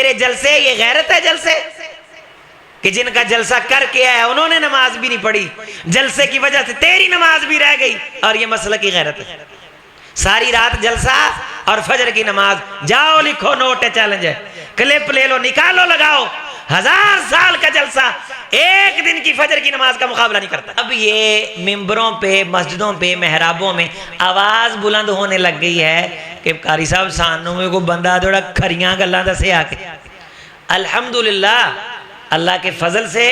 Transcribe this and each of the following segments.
तेरे जलसे ये गैरत है जलसे कि जिनका जलसा करके आया उन्होंने नमाज भी नहीं पढ़ी, जलसे की वजह से तेरी नमाज भी रह गई, और ये मसला की गैरत है। सारी रात जलसा और फजर की नमाज, जाओ लिखो नोट है, चैलेंज है, क्लिप ले लो, निकालो, लगाओ, 1000 साल का जलसा एक दिन की फजर की नमाज का मुकाबला नहीं करता। अब ये मिंबरों पे, मस्जिदों पे, मेहराबों में आवाज बुलंद होने लग गई है कि कारी साहब सानू में को बंदा थोड़ा खरियां गल्लां दसे आके। अल्हम्दुलिल्लाह अल्लाह के फजल से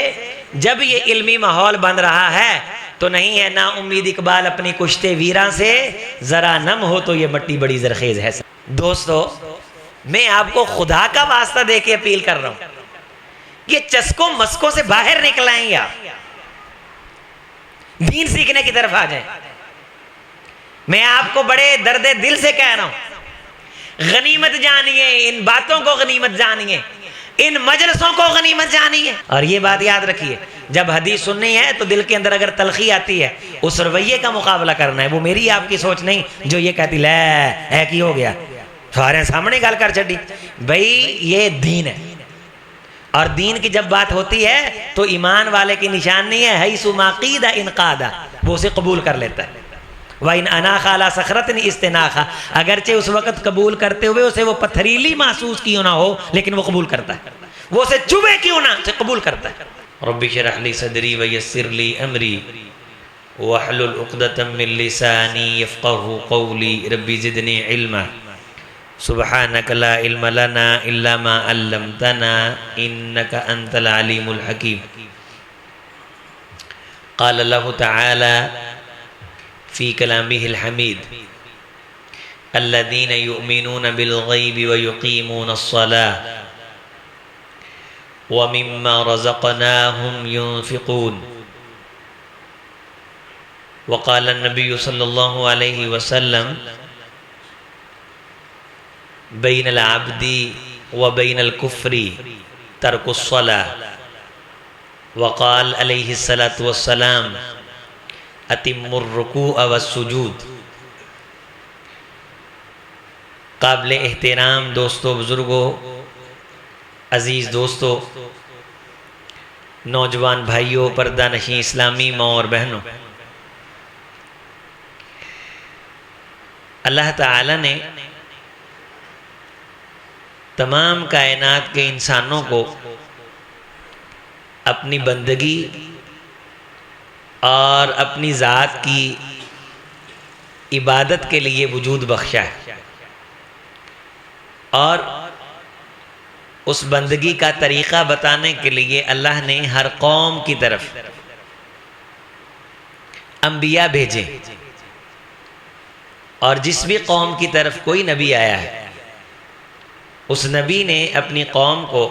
जब ये इल्मी माहौल बन रहा है तो नहीं है ना उम्मीद इकबाल अपनी कुश्ते वीरा से, जरा नम हो तो ये मट्टी बड़ी जरखेज है। दोस्तों मैं आपको खुदा का वास्ता दे के अपील कर रहा हूं, ये चस्कों मस्कों से बाहर निकल आएंगे, आप दीन सीखने की तरफ आ जाएं। मैं आपको बड़े दर्दे दिल से कह रहा हूं, गनीमत जानिए, इन बातों को गनीमत जानिए, इन मजलसों को गनीमत जानिए। और ये बात याद रखिए, जब हदीस सुननी है तो दिल के अंदर अगर तलखी आती है उस रवैये का मुकाबला करना है। वो मेरी आपकी सोच नहीं जो ये कहती ले है कि हो गया, सारे सामने गल कर छड़ी। भाई ये दीन है, और दीन की जब बात होती है तो ईमान वाले की निशानी है हई सुमाकीदा इनकादा, वो उसे कबूल कर लेता है। वह इन अनाखा अला सखरत इस्तेनाखा, अगरचे उस वक़्त कबूल करते हुए उसे वो पथरीली महसूस क्यों ना हो, लेकिन वो कबूल करता है, वो उसे चुभे क्यों ना, उसे कबूल करता है। रब्बी शरह ली सदरी व यस्सिर ली अमरी वहलुल उक़दतम मिन लिसानी यफ़क़हू क़ौली रब्बी ज़िदनी इल्मा सुब्हानक ला इल्म लना इल्ला मा अल्लमतना इन्नका अंतल अलीमुल हकीम। क़ाल अल्लाहु तआला फ़ी कलामिहिल हमीद अल्लज़ीना युमिनून बिल ग़ैबि व युक़ीमूनस्सलाह व मिम्मा रज़क़नाहुम युनफ़िक़ून। व क़ाल अन्नबिय्यु सल्लल्लाहु अलैहि वसल्लम बैनल अब्दी व बैनल कुफ़्री तर्कुस्सलाह। व क़ाल अलैहिस्सलातु वस्सलाम अतिम्मुर रुकूअ वस्सुजूद। काबिल एहतराम दोस्तों, बुज़ुर्गों, अज़ीज़ दोस्तों, नौजवान भाइयों, पर्दा नशीं इस्लामी माँ और बहनों, अल्लाह ताला ने तमाम कायनात के इंसानों को अपनी बंदगी और अपनी ज़ात की इबादत के लिए वजूद बख्शा है, और उस बंदगी का तरीक़ा बताने के लिए अल्लाह ने हर कौम की तरफ अंबिया भेजे, और जिस भी कौम की तरफ कोई नबी आया है उस नबी ने अपनी कौम को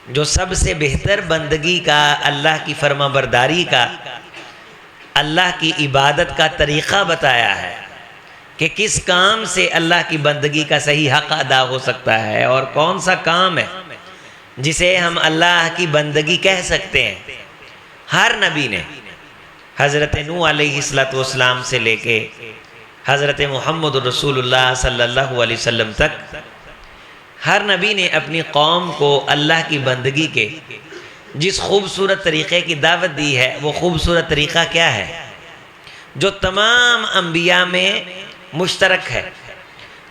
जो सबसे बेहतर बंदगी का, अल्लाह की फर्माबरदारी का, अल्लाह की इबादत का तरीक़ा बताया है कि किस काम से अल्लाह की बंदगी का सही हक़ अदा हो सकता है और कौन सा काम है जिसे हम अल्लाह की बंदगी कह सकते हैं। हर नबी ने हज़रत नूह अलैहिस्सलातु वस्सलाम से लेके हज़रत मुहम्मद रसूलुल्लाह सल्लल्लाहु अलैहि वसल्लम तक हर नबी ने अपनी कौम को अल्लाह की बंदगी के जिस खूबसूरत तरीक़े की दावत दी है, वो खूबसूरत तरीक़ा क्या है जो तमाम अंबिया में मुश्तरक है,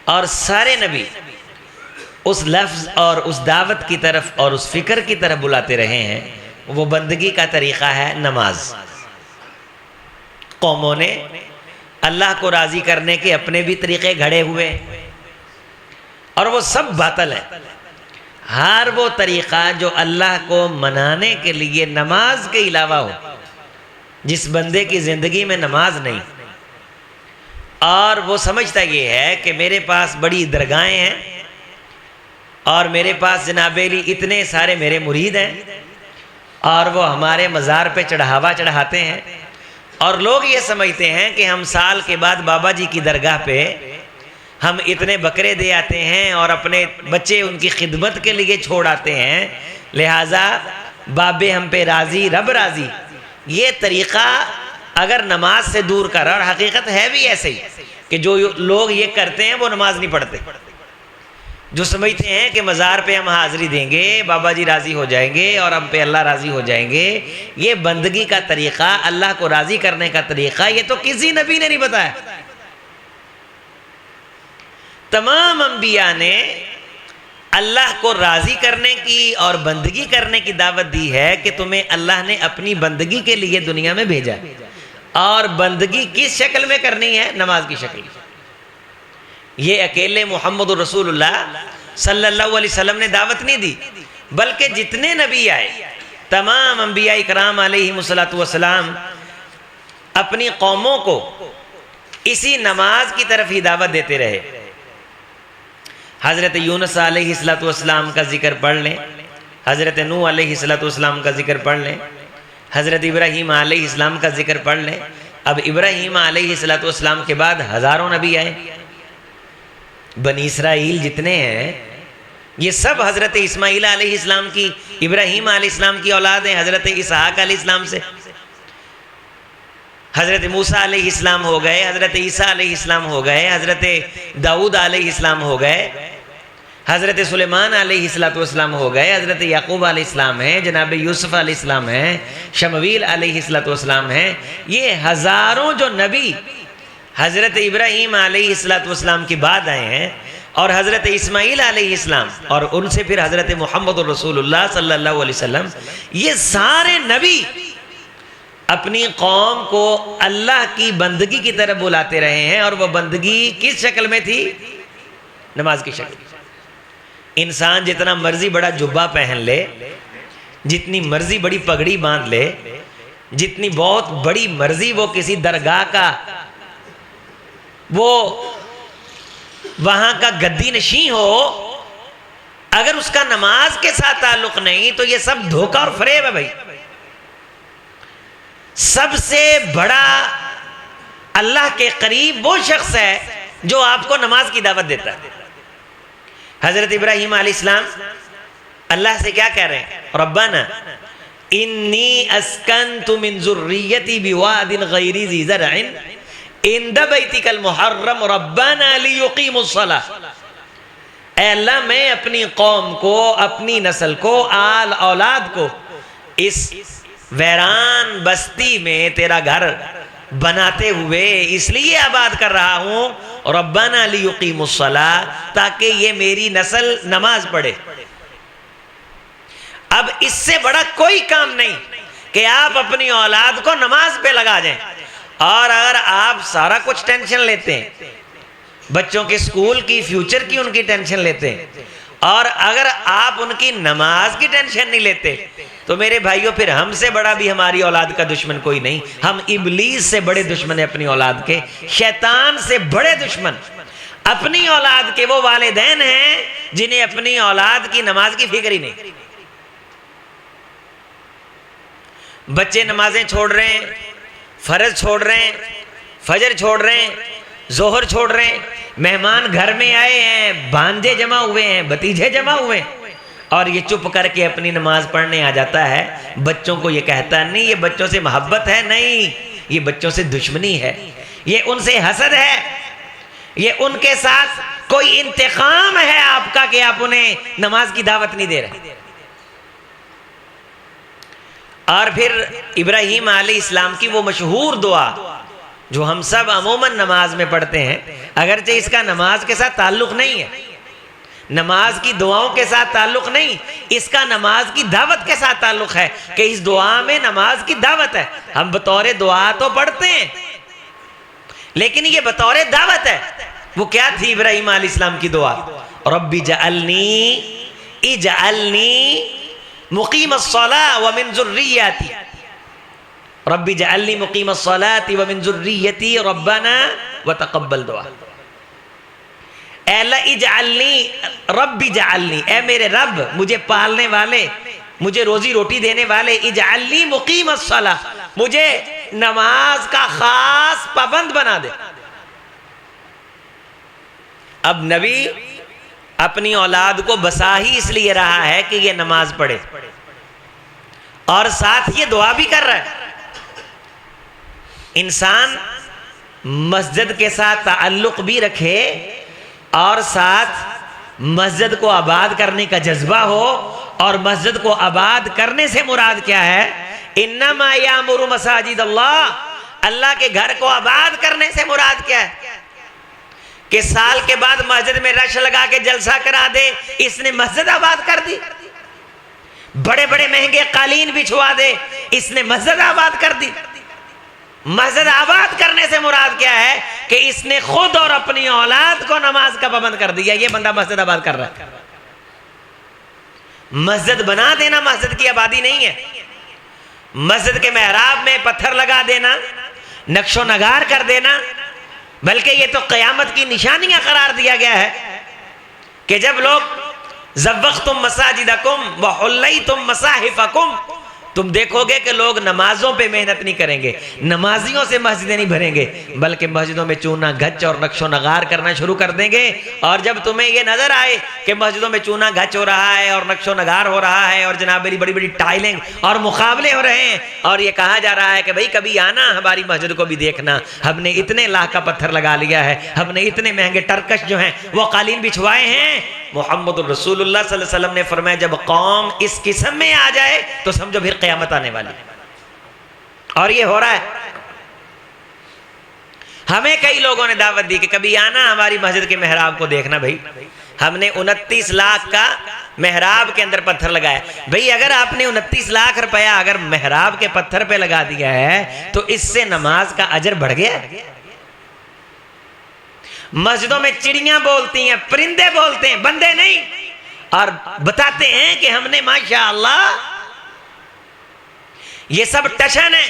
और सारे नबी उस लफ्ज़ और उस दावत की तरफ और उस फ़िक्र की तरफ बुलाते रहे हैं। वो बंदगी का तरीक़ा है नमाज। कौमों ने अल्लाह को राज़ी करने के अपने भी तरीक़े घड़े हुए, और वो सब बातल है। हर वो तरीक़ा जो अल्लाह को मनाने के लिए नमाज के अलावा हो, जिस बंदे की ज़िंदगी में नमाज नहीं और वो समझता ये है कि मेरे पास बड़ी दरगाहें हैं और मेरे पास जनाबेली इतने सारे मेरे मुरीद हैं और वो हमारे मज़ार पे चढ़ावा चढ़ाते हैं, और लोग ये समझते हैं कि हम साल के बाद बाबा जी की दरगाह पे हम इतने बकरे दे आते हैं और अपने बच्चे उनकी खिदमत के लिए छोड़ आते हैं, लिहाजा बाबे हम पे राज़ी, रब राज़ी। ये तरीक़ा अगर नमाज से दूर कर, और हकीकत है भी ऐसे ही कि जो लोग ये करते हैं वो नमाज नहीं पढ़ते। जो समझते हैं कि मज़ार पे हम हाज़िरी देंगे, बाबा जी राज़ी हो जाएंगे और हम पे अल्लाह राज़ी हो जाएंगे, ये बंदगी का तरीक़ा, अल्लाह को राज़ी करने का तरीक़ा, ये तो किसी नबी ने नहीं बताया। तमाम अंबिया ने अल्लाह को राज़ी करने की और बंदगी करने की दावत दी है कि तुम्हें अल्लाह ने अपनी बंदगी के लिए दुनिया में भेजा, और बंदगी किस शक्ल में करनी है? नमाज की शक्ल। ये अकेले मोहम्मद रसूलुल्लाह सल्लल्लाहु अलैहि वसल्लम ने दावत नहीं दी, बल्कि जितने नबी आए, तमाम अंबिया इकराम अलैहिमुस्सलातु वस्सलाम अपनी कौमों को इसी नमाज की तरफ ही दावत देते रहे। हज़रत यूनुस अलैहिस्सलातु वस्सलाम का जिक्र पढ़ लें, हज़रत नूह अलैहिस्सलातु वस्सलाम का जिक्र पढ़ लें, हज़रत इब्राहीम अलैहिस्सलाम का जिक्र पढ़ लें। अब इब्राहीम अलैहिस्सलातु वस्सलाम के बाद हज़ारों नबी आए। बनी इसराइल जितने हैं ये सब हज़रत इस्माईल अलैहिस्सलाम की, इब्राहीम अलैहिस्सलाम की औलाद हैं, हज़रत इसहाक अलैहिस्सलाम से। हज़रत मूसा अलैहिस्सलाम हो गए, हज़रत ईसा अलैहिस्सलाम हो गए, हज़रत दाऊद अलैहिस्सलाम हो गए, हज़रत सुलेमान अलैहिस्सलाम हो गए, हज़रत याकूब अलैहिस्सलाम हैं, जनाब यूसुफ अलैहिस्सलाम हैं, शमवील अलैहिस्सलाम हैं। ये हज़ारों जो नबी हज़रत इब्राहीम अलैहिस्सलाम के बाद आए हैं, और हज़रत इस्माईल अलैहिस्सलाम, और उनसे फिर हज़रत मोहम्मद रसूलुल्लाह सल्लल्लाहु अलैहि वसल्लम, ये सारे नबी अपनी कौम को अल्लाह की बंदगी की तरफ बुलाते रहे हैं। और वह बंदगी किस शक्ल में थी? नमाज की शक्ल। इंसान जितना मर्जी बड़ा जुब्बा पहन ले, जितनी मर्जी बड़ी पगड़ी बांध ले, जितनी बहुत बड़ी मर्जी वो किसी दरगाह का वो वहां का गद्दी नशी हो, अगर उसका नमाज के साथ ताल्लुक नहीं तो ये सब धोखा और फरेब है भाई। सबसे बड़ा अल्लाह के करीब वो शख्स है जो आपको नमाज की दावत देता है। हजरत इब्राहीम अलैहिस्सलाम अल्लाह से क्या कह रहे हैं? रब्बाना इन्नी अस्कन्तु मिन ज़ुर्रियती बिवादिन गैरि ज़ी ज़रअन इंद बैतिकल मुहर्रम रब्बाना लियुक़ीमुस्सलाह। ऐ अल्लाह, मैं अपनी कौम को, अपनी नस्ल को, आल औलाद को इस वैरान बस्ती में तेरा घर बनाते हुए इसलिए आबाद कर रहा हूं, रब्बाना लियुक़ीमुस्सलाह, ताकि ये मेरी नस्ल नमाज पढ़े। अब इससे बड़ा कोई काम नहीं कि आप अपनी औलाद को नमाज पे लगा दें। और अगर आप सारा कुछ टेंशन लेते हैं, बच्चों के स्कूल की, फ्यूचर की उनकी टेंशन लेते हैं, और अगर आप उनकी नमाज की टेंशन नहीं लेते, तो मेरे भाइयों फिर हमसे बड़ा भी हमारी औलाद का दुश्मन कोई नहीं। हम इब्लीस से बड़े दुश्मन है अपनी औलाद के, शैतान से बड़े दुश्मन अपनी औलाद के वो वालिदैन हैं जिन्हें अपनी औलाद की नमाज की फिक्र ही नहीं। बच्चे नमाजें छोड़ रहे हैं, फर्ज छोड़ रहे हैं, फजर छोड़ रहे हैं, जोहर छोड़ रहे हैं, मेहमान घर में आए हैं, भांजे जमा हुए हैं, भतीजे जमा हुए हैं, और ये चुप करके अपनी नमाज पढ़ने आ जाता है। बच्चों को ये कहता नहीं ये बच्चों से मोहब्बत है, नहीं, ये बच्चों से दुश्मनी है, ये उनसे हसद है, ये उनके साथ कोई इंतकाम है आपका कि आप उन्हें नमाज की दावत नहीं दे रहे। और फिर इब्राहीम अलैहिस्सलाम की वो मशहूर दुआ जो हम सब अमूमन नमाज में पढ़ते हैं, अगरचे इसका नमाज के साथ ताल्लुक नहीं है, नमाज की दुआओं के साथ ताल्लुक नहीं, इसका नमाज की दावत के साथ ताल्लुक है कि इस दुआ में नमाज की दावत है। हम बतौर दुआ तो पढ़ते हैं, लेकिन ये बतौर दावत है। वो क्या थी इब्राहीम अलैहिस्सलाम की दुआ? रब्बी इजअलनी मुक़ीमस्सलाह व मिन ज़ुर्रियती, रब्बी जअलनी मुक़ीमस्सलाती व मिन ज़ुर्रियती रब्बना व तक़ब्बल दुआ। अल्लाह इजअलनी, रब्बी जअलनी, ए मेरे रब, मुझे पालने वाले, मुझे रोजी रोटी देने वाले, इजअलनी मुक़ीमस्सलाह, मुझे नमाज का खास पाबंद बना दे। अब नबी अपनी औलाद को बसा ही इसलिए रहा है कि ये नमाज पढ़े, और साथ ये दुआ भी कर रहा है। इंसान मस्जिद के साथ ताल्लुक भी रखे और साथ मस्जिद को आबाद करने का जज्बा हो। और मस्जिद को आबाद करने से मुराद क्या है? इन्नमा यामुरु मसाजिद अल्लाह, अल्लाह के घर को आबाद करने से मुराद क्या है? कि साल के बाद मस्जिद में रश लगा के जलसा करा दे, इसने मस्जिद आबाद कर दी। बड़े बड़े महंगे कालीन बिछवा दे, इसने मस्जिद आबाद कर दी। मस्जिद आबाद करने से मुराद क्या है? कि इसने खुद और अपनी औलाद को नमाज का पाबंद कर दिया। ये बंदा मस्जिद आबाद कर रहा है। मस्जिद बना देना मस्जिद की आबादी नहीं है। मस्जिद के मेहराब में पत्थर लगा देना, नक्शो नगार कर देना, बल्कि ये तो क़यामत की निशानियां करार दिया गया है कि जब लोग ज़व्वक़्तुम मसाजिदकुम व हुल्लैतुम मसाहिफ़कुम, तुम देखोगे कि लोग नमाजों पे मेहनत नहीं करेंगे, नमाजियों से मस्जिदें नहीं भरेंगे, बल्कि मस्जिदों में चूना गच और नक्शो नगार करना शुरू कर देंगे। और जब तुम्हें ये नजर आए कि मस्जिदों में चूना गच हो रहा है और नक्शो नगार हो रहा है और जनाब बड़ी बड़ी टाइलिंग और मुकाबले हो रहे हैं और ये कहा जा रहा है कि भाई कभी आना हमारी मस्जिद को भी देखना, हमने इतने लाख का पत्थर लगा लिया है, हमने इतने महंगे टरकश जो हैं वो कालीन बिछवाए हैं। मोहम्मद रसूलुल्लाह सल्लल्लाहु अलैहि वसल्लम ने फरमाया जब कौम इस किस्म में आ जाए तो समझो फिर क़यामत आने वाली। और ये हो रहा है। हमें कई लोगों ने दावत दी कि कभी आना हमारी मस्जिद के मेहराब को देखना। भाई हमने 29 लाख का मेहराब के अंदर पत्थर लगाया। भाई अगर आपने 29 लाख रुपया अगर मेहराब के पत्थर पे लगा दिया है तो इससे नमाज का अजर बढ़ गया। मस्जिदों में चिड़ियां बोलती हैं, परिंदे बोलते हैं, बंदे नहीं, और बताते हैं कि हमने माशाअल्लाह ये सब टशन है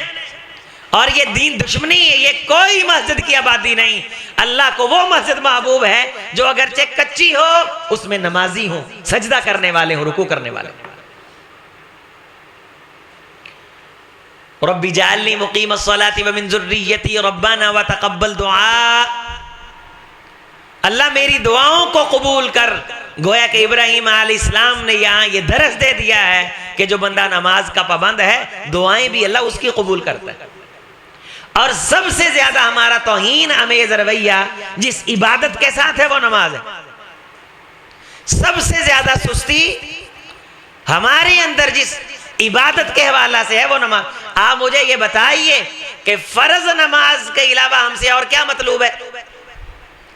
और ये दीन दुश्मनी है, ये कोई मस्जिद की आबादी नहीं। अल्लाह को वो मस्जिद महबूब है जो अगरचे कच्ची हो उसमें नमाजी हो, सजदा करने वाले हो, रुकू करने वाले। रब्बी जाअलनी मुकीमस्सलाति व मिन ज़ुर्रिय्यती रब्बना व तक़ब्बल दुआ। अल्लाह मेरी दुआओं को कबूल कर। गोया कि इब्राहीम अलैहिस्सलाम ने यहाँ ये दरस दे दिया है कि जो बंदा नमाज का पाबंद है दुआएं भी अल्लाह उसकी कबूल करता है। और सबसे ज्यादा हमारा तौहीन अमेज रवैया जिस इबादत के साथ है वो नमाज है। सबसे ज्यादा सुस्ती हमारे अंदर जिस इबादत के हवाला से है वो नमाज। आप मुझे ये बताइए कि फर्ज नमाज के अलावा हमसे और क्या मतलूब है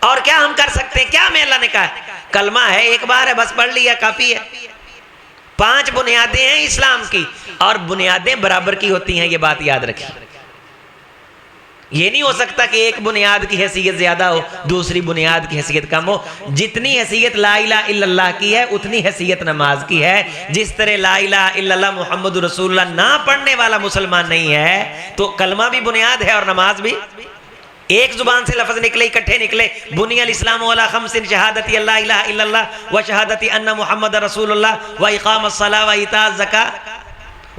और क्या हम कर सकते हैं? क्या में अल्लाह ने कहा? कलमा है, एक बार है, बस पढ़ लिया काफी है। 5 बुनियादें हैं इस्लाम की और बुनियादें बराबर की होती हैं, ये बात याद रखिए। ये नहीं हो सकता कि एक बुनियाद की हैसियत ज्यादा हो दूसरी बुनियाद की हैसियत कम हो। जितनी हैसियत ला इलाहा इल्लल्लाह की है उतनी हैसियत नमाज की है। जिस तरह ला इलाहा इल्लल्लाह मुहम्मदुर रसूलुल्लाह ना पढ़ने वाला मुसलमान नहीं है तो कलमा भी बुनियाद है और नमाज भी। एक जुबान से लफ्ज निकले, इकट्ठे निकले, बुनियल इस्लामु अला खम्सिन शहादती अल्ला इलाहा इल्लल्लाह व शहादती अन्ना मुहम्मद रसूलुल्लाह व इकामस सलाह व इताअ ज़कात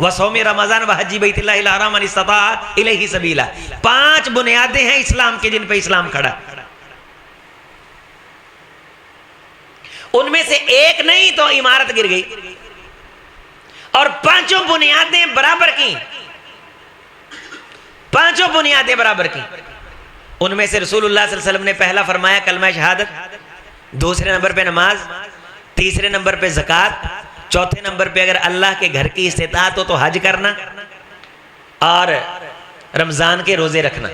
व सौम रमज़ान व हज्ज बैतिल्लाहिल हराम मन इस्तताअ इलैहि सबीला। 5 बुनियादें हैं इस्लाम की जिन पे इस्लाम खड़ा। उनमें से एक नहीं तो इमारत गिर गई। और 5 बुनियादें बराबर की, 5 बुनियादें बराबर की। उनमें से रसूलुल्लाह सल्लल्लाहु अलैहि वसल्लम ने पहला फरमाया कलमा शहादत, दूसरे नंबर पे नमाज, तीसरे नंबर पे ज़कात, चौथे नंबर पे अगर अल्लाह के घर की इस्तिताअत हो तो हज करना और रमजान के रोजे रखना।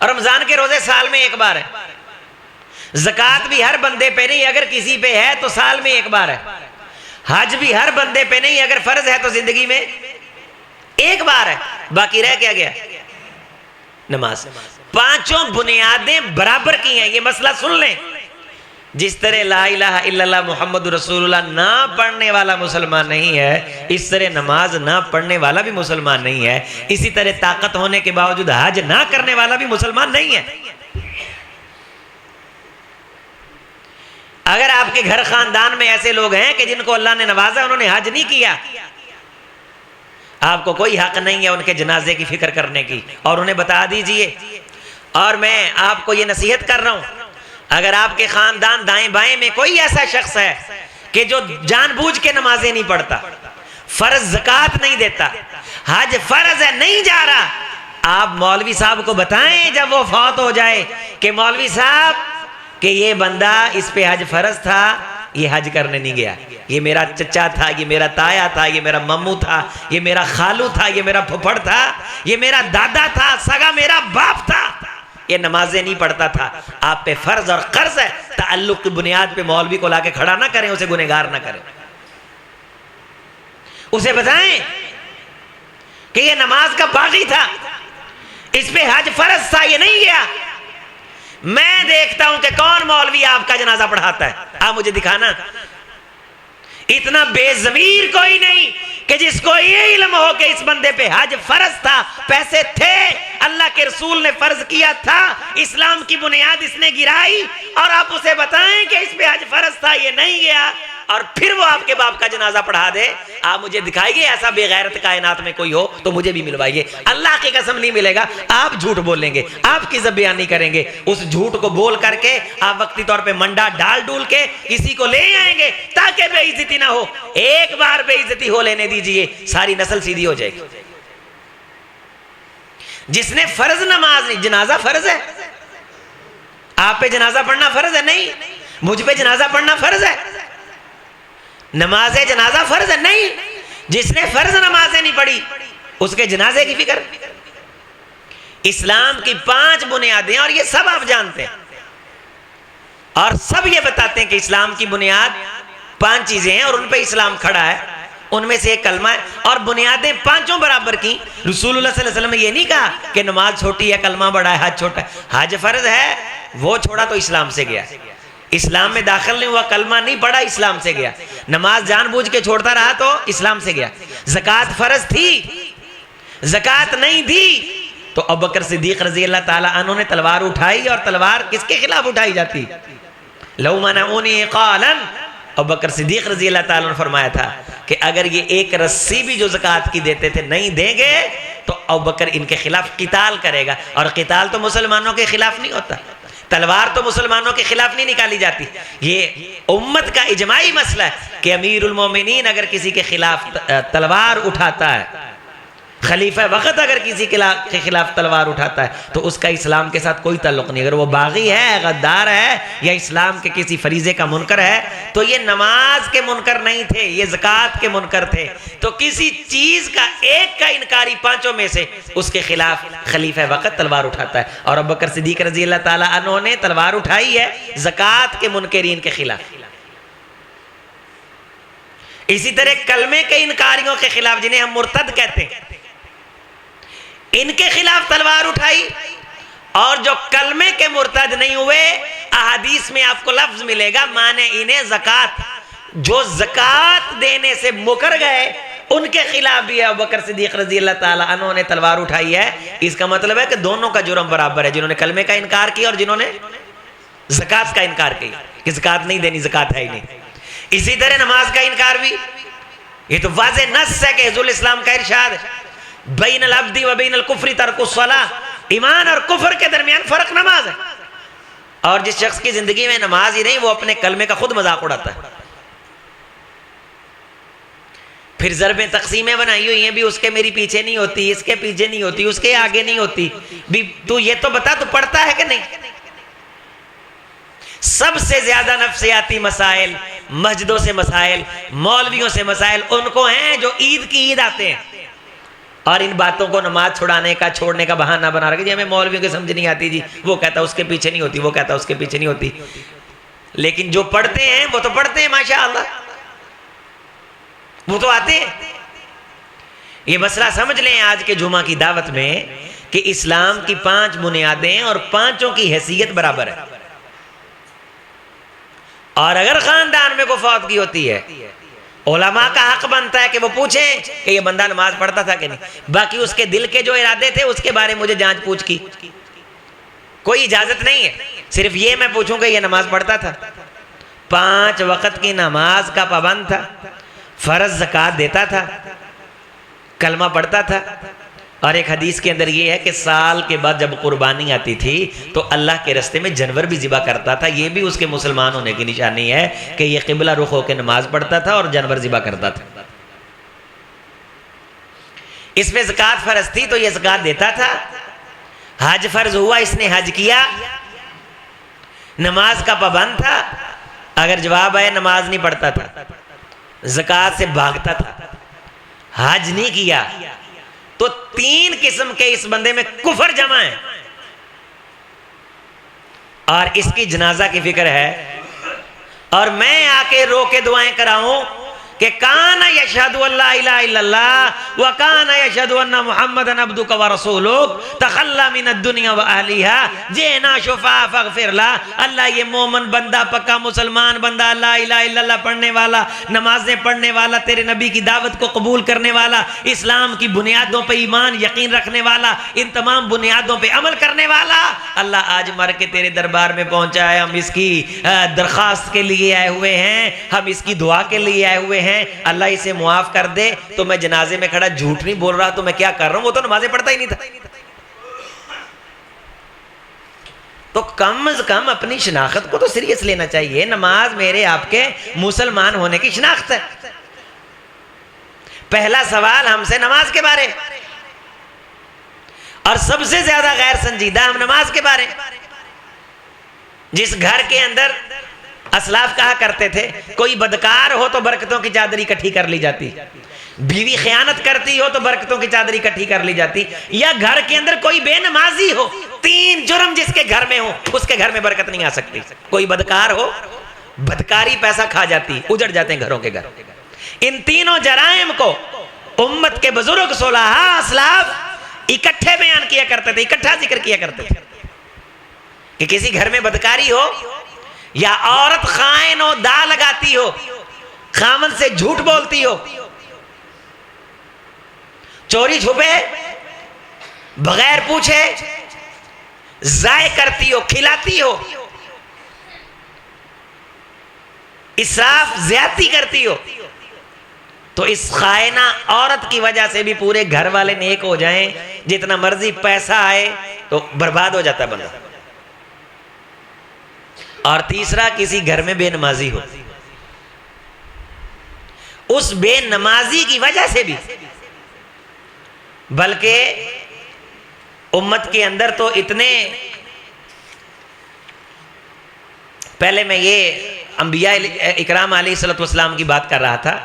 और रमजान के रोजे साल में एक बार है। ज़कात भी हर बंदे पे नहीं, अगर किसी पे है तो साल में एक बार है। हज भी हर बंदे पे नहीं, अगर फर्ज है तो जिंदगी में एक बार है। बाकी रह क्या गया? नमाज। 5 बुनियादें बराबर की हैं। ये मसला सुन लें। जिस तरह ला इलाहा इल्लल्लाह मुहम्मदुर रसूलुल्लाह ना पढ़ने वाला मुसलमान नहीं है, इस तरह नमाज ना पढ़ने वाला भी मुसलमान नहीं है। इसी तरह ताकत होने के बावजूद हज ना करने वाला भी मुसलमान नहीं है। अगर आपके घर खानदान में ऐसे लोग हैं कि जिनको अल्लाह ने नवाजा, उन्होंने हज नहीं किया, आपको कोई हक नहीं है उनके जनाजे की फिक्र करने की, और उन्हें बता दीजिए। और मैं आपको ये नसीहत कर रहा हूं, अगर आपके खानदान दाएं बाएं में कोई ऐसा शख्स है कि जो जानबूझ के नमाजें नहीं पढ़ता, फर्ज ज़कात नहीं देता, हज फर्ज है नहीं जा रहा, आप मौलवी साहब को बताएं जब वो फौत हो जाए कि मौलवी साहब कि ये बंदा, इस पे हज फर्ज था, ये हज करने नहीं गया, ये मेरा चचा था, ये मेरा ताया था, ये मेरा मम्मू था, ये मेरा खालू था, ये मेरा फुफड़ था, ये मेरा दादा था, सगा मेरा बाप था, ये नमाजें नहीं पढ़ता था। आप पे फर्ज और कर्ज है, ताल्लुक की बुनियाद पे मौलवी को लाके खड़ा ना करें, उसे गुनहगार ना करें। उसे बताएं कि ये नमाज का बागी था, इस पे हज फर्ज था, ये नहीं गया। मैं देखता हूं कि कौन मौलवी आपका जनाजा पढ़ाता है, आप मुझे दिखाना। इतना बेज़मीर कोई नहीं कि जिसको ये इल्म हो कि इस बंदे पे हज फर्ज था, पैसे थे, अल्लाह के रसूल ने फर्ज किया था, इस्लाम की बुनियाद इसने गिराई, और आप उसे बताएं कि इस पे हज फर्ज था, ये नहीं गया, और फिर वो आपके बाप का जनाजा पढ़ा दे। आप मुझे दिखाइए ऐसा बेगैरत कायनात में कोई हो तो मुझे भी मिलवाइए। अल्लाह की कसम नहीं मिलेगा। आप झूठ बोलेंगे, आप किज़्ब बयानी करेंगे, उस झूठ को बोल करके आप वक्ती तौर पे मंडा डाल डूल के किसी को ले आएंगे ताकि बेइज्जती ना हो। एक बार बेइज्जती हो लेने दीजिए, सारी नस्ल सीधी हो जाएगी। जिसने फर्ज नमाज नहीं, जनाजा फर्ज है, आप पे जनाजा पढ़ना फर्ज है नहीं, मुझ पे जनाजा पढ़ना फर्ज है, नमाज़े जनाजा फर्ज है नहीं। जिसने फर्ज नमाजें नहीं पढ़ी उसके जनाजे की फिक्र। इस्लाम की 5 बुनियादें, और ये सब आप जानते हैं, और सब ये बताते हैं कि इस्लाम की बुनियाद 5 चीजें हैं और उन पे इस्लाम खड़ा है। उनमें से एक कलमा है, और बुनियादें 5 बराबर की। रसूलुल्लाह सल्लल्लाहु अलैहि वसल्लम ने ये नहीं कहा कि नमाज छोटी है, कलमा बड़ा है, हज छोटा है। हज फर्ज है, वो छोड़ा तो इस्लाम से गया, इस्लाम में दाखिल नहीं हुआ, कलमा नहीं पढ़ा, इस्लाम से गया। नमाज जानबूझ के छोड़ता रहा तो इस्लाम से गया। ज़कात फर्ज थी, ज़कात नहीं दी तो अबू बकर सिद्दीक रज़ी अल्लाह ताला अन्हु ने तलवार उठाई, और तलवार किसके खिलाफ उठाई जाती? लौ मनऊनी क़ालन, अबू बकर सिद्दीक रज़ी अल्लाह ताला ने फरमाया था कि अगर ये एक रस्सी भी जो ज़कात की देते थे नहीं देंगे तो अबू बकर इनके खिलाफ क़िताल करेगा। और क़िताल तो मुसलमानों के खिलाफ नहीं होता, तलवार तो मुसलमानों के खिलाफ नहीं निकाली जाती। ये उम्मत का इजमाई मसला है कि अमीरुल मोमिनीन अगर किसी के खिलाफ तलवार उठाता है, खलीफा वक्त अगर किसी के खिलाफ तलवार उठाता है तो उसका इस्लाम के साथ कोई ताल्लुक नहीं। अगर वो बागी है, गद्दार है, या इस्लाम के किसी फरीजे का मुनकर है, तो ये नमाज के मुनकर नहीं थे, ये ज़कात के मुनकर थे। तो किसी चीज का एक का इनकारी 5 में से उसके खिलाफ खलीफा वक्त तलवार उठाता है। और अबू बकर सिद्दीक रज़ी अल्लाह ताला अन्हु ने तलवार उठाई है ज़कात के मुनकरीन के खिलाफ। इसी तरह कलमे के इनकारियों के खिलाफ, जिन्हें हम मुर्तद कहते हैं, इनके खिलाफ तलवार उठाई। और जो कलमे के मुर्तद नहीं हुए, अहादीस में आपको लफ्ज मिलेगा माने इन्हें ज़कात, जो ज़कात देने से मुकर गए उनके खिलाफ भी अबू बकर सिद्दीक रज़ी अल्लाह ताला अन्हु ने तलवार उठाई है। इसका मतलब है कि दोनों का जुर्म बराबर है, जिन्होंने कलमे का इनकार किया और जिन्होंने ज़कात का इनकार किया कि ज़कात नहीं देनी, ज़कात है ही नहीं। इसी तरह नमाज का इनकार भी, ये तो वाज़े नस्स है कि हिज़्बुल इस्लाम का इरशाद है, बैनल अब्दी व बैनल कुफ्री तर्कुस सलाह, ईमान और कुफ्र के दरमियान फर्क नमाज है। और जिस शख्स की जिंदगी में नमाज ही नहीं, वो अपने कलमे का खुद मजाक उड़ाता है। फिर ज़रबें तकसीमें बनाई हुई हैं भी, उसके मेरी पीछे नहीं होती, इसके पीछे नहीं होती, उसके आगे नहीं होती भी। तू ये तो बता, तू पढ़ता है कि नहीं? सबसे ज्यादा नफ्सियाती मसाइल, मस्जिदों से मसाइल, मौलवियों से मसाइल उनको हैं जो ईद की ईद आते हैं और इन बातों को नमाज छुड़ाने का, छोड़ने का बहाना बना रखे जी हमें मौलवियों की समझ नहीं आती जी, वो कहता उसके पीछे नहीं होती, वो कहता उसके पीछे नहीं होती। लेकिन जो पढ़ते हैं वो तो पढ़ते हैं माशाअल्लाह, वो तो आते हैं। ये मसला समझ लें आज के जुमा की दावत में कि इस्लाम की 5 बुनियादें और 5 की हैसियत बराबर है। और अगर खानदान में कोई फौत की होती है, उलमा का हक बनता है कि वो पूछें कि ये बंदा नमाज पढ़ता था कि नहीं। बाकी उसके दिल के जो इरादे थे उसके बारे में मुझे जांच पूछ की कोई इजाजत नहीं है। सिर्फ ये मैं पूछूं कि ये नमाज पढ़ता था, 5 वक्त की नमाज का पाबंद था, फर्ज ज़कात देता था, कलमा पढ़ता था। और एक हदीस के अंदर ये है कि साल के बाद जब कुर्बानी आती थी तो अल्लाह के रास्ते में जानवर भी ज़िबा करता था। ये भी उसके मुसलमान होने की निशानी है कि ये क़िबला रुख होकर नमाज पढ़ता था और जानवर ज़िबा करता था। इसमें ज़कात फ़र्ज थी तो ये ज़कात देता था। हज फ़र्ज हुआ, इसने हज किया नमाज का पाबंद था? अगर जवाब आए नमाज नहीं पढ़ता था, ज़कात से भागता था, हज नहीं किया, तो 3 किस्म के इस बंदे में कुफर जमा है। और इसकी जनाजा की फिक्र है, और मैं आके रो के दुआएं कराऊं कि काना यशहदु अल्ला इलाहा इल्लल्लाह व काना यशहदु अन्ना मुहम्मदन अब्दुका व रसूलुक तखल्ला मिनद दुनिया व अहलिहा जेना शुफा फगफिर ला। अल्लाह ये मोमन बंदा, पक्का मुसलमान बंदा, अल्लाह इलाहा इल्लल्लाह पढ़ने वाला, नमाजें पढ़ने वाला, तेरे नबी की दावत को कबूल करने वाला, इस्लाम की बुनियादों पर ईमान यकीन रखने वाला, इन तमाम बुनियादों पर अमल करने वाला, अल्लाह आज मर के तेरे दरबार में पहुंचा है। हम इसकी दरख्वास्त के लिए आए हुए हैं, हम इसकी दुआ के लिए आए हुए हैं, अल्लाह इसे मुआफ कर दे। तो मैं जनाजे में खड़ा झूठ नहीं बोल रहा, तो मैं क्या कर रहा हूं? वो तो नमाजें पढ़ता ही नहीं था। तो कम से कम अपनी शनाख्त को तो सीरियस लेना चाहिए। नमाज मेरे आपके मुसलमान होने की शनाख्त है। पहला सवाल हमसे नमाज के बारे, और सबसे ज्यादा गैर संजीदा हम नमाज के बारे। जिस घर के अंदर असलाफ कहा करते थे कोई बदकार हो तो बरकतों की चादर इकट्ठी कर ली जाती, बीवी खयानत करती हो तो बरकतों की चादर इकट्ठी कर ली जाती, या घर के अंदर कोई बेनमाजी हो, 3 जुर्म जिसके घर में हो उसके घर में बरकत नहीं आ सकती। कोई बदकार हो, बदकारी पैसा खा जाती, उजड़ जाते हैं घरों के घर। इन तीनों जराइम को उम्मत के बुजुर्ग सोलहा असलाफ इकट्ठे बयान किया करते थे, इकट्ठा जिक्र किया करते थे कि किसी घर में बदकारी हो, या औरत खाइन हो, दा लगाती हो, खामन से झूठ बोलती हो, चोरी छुपे, बगैर पूछे जाय करती हो, खिलाती हो, इसराफ ज्यादती करती हो, तो इस खायना औरत की वजह से भी पूरे घर वाले नेक हो जाएं, जितना मर्जी पैसा आए तो बर्बाद हो जाता बंदा। और तीसरा, किसी घर में बेनमाजी हो, उस बेनमाजी की वजह से भी, बल्कि उम्मत के अंदर तो इतने, पहले मैं ये अंबिया इकराम अलैहिस्सलाम की बात कर रहा था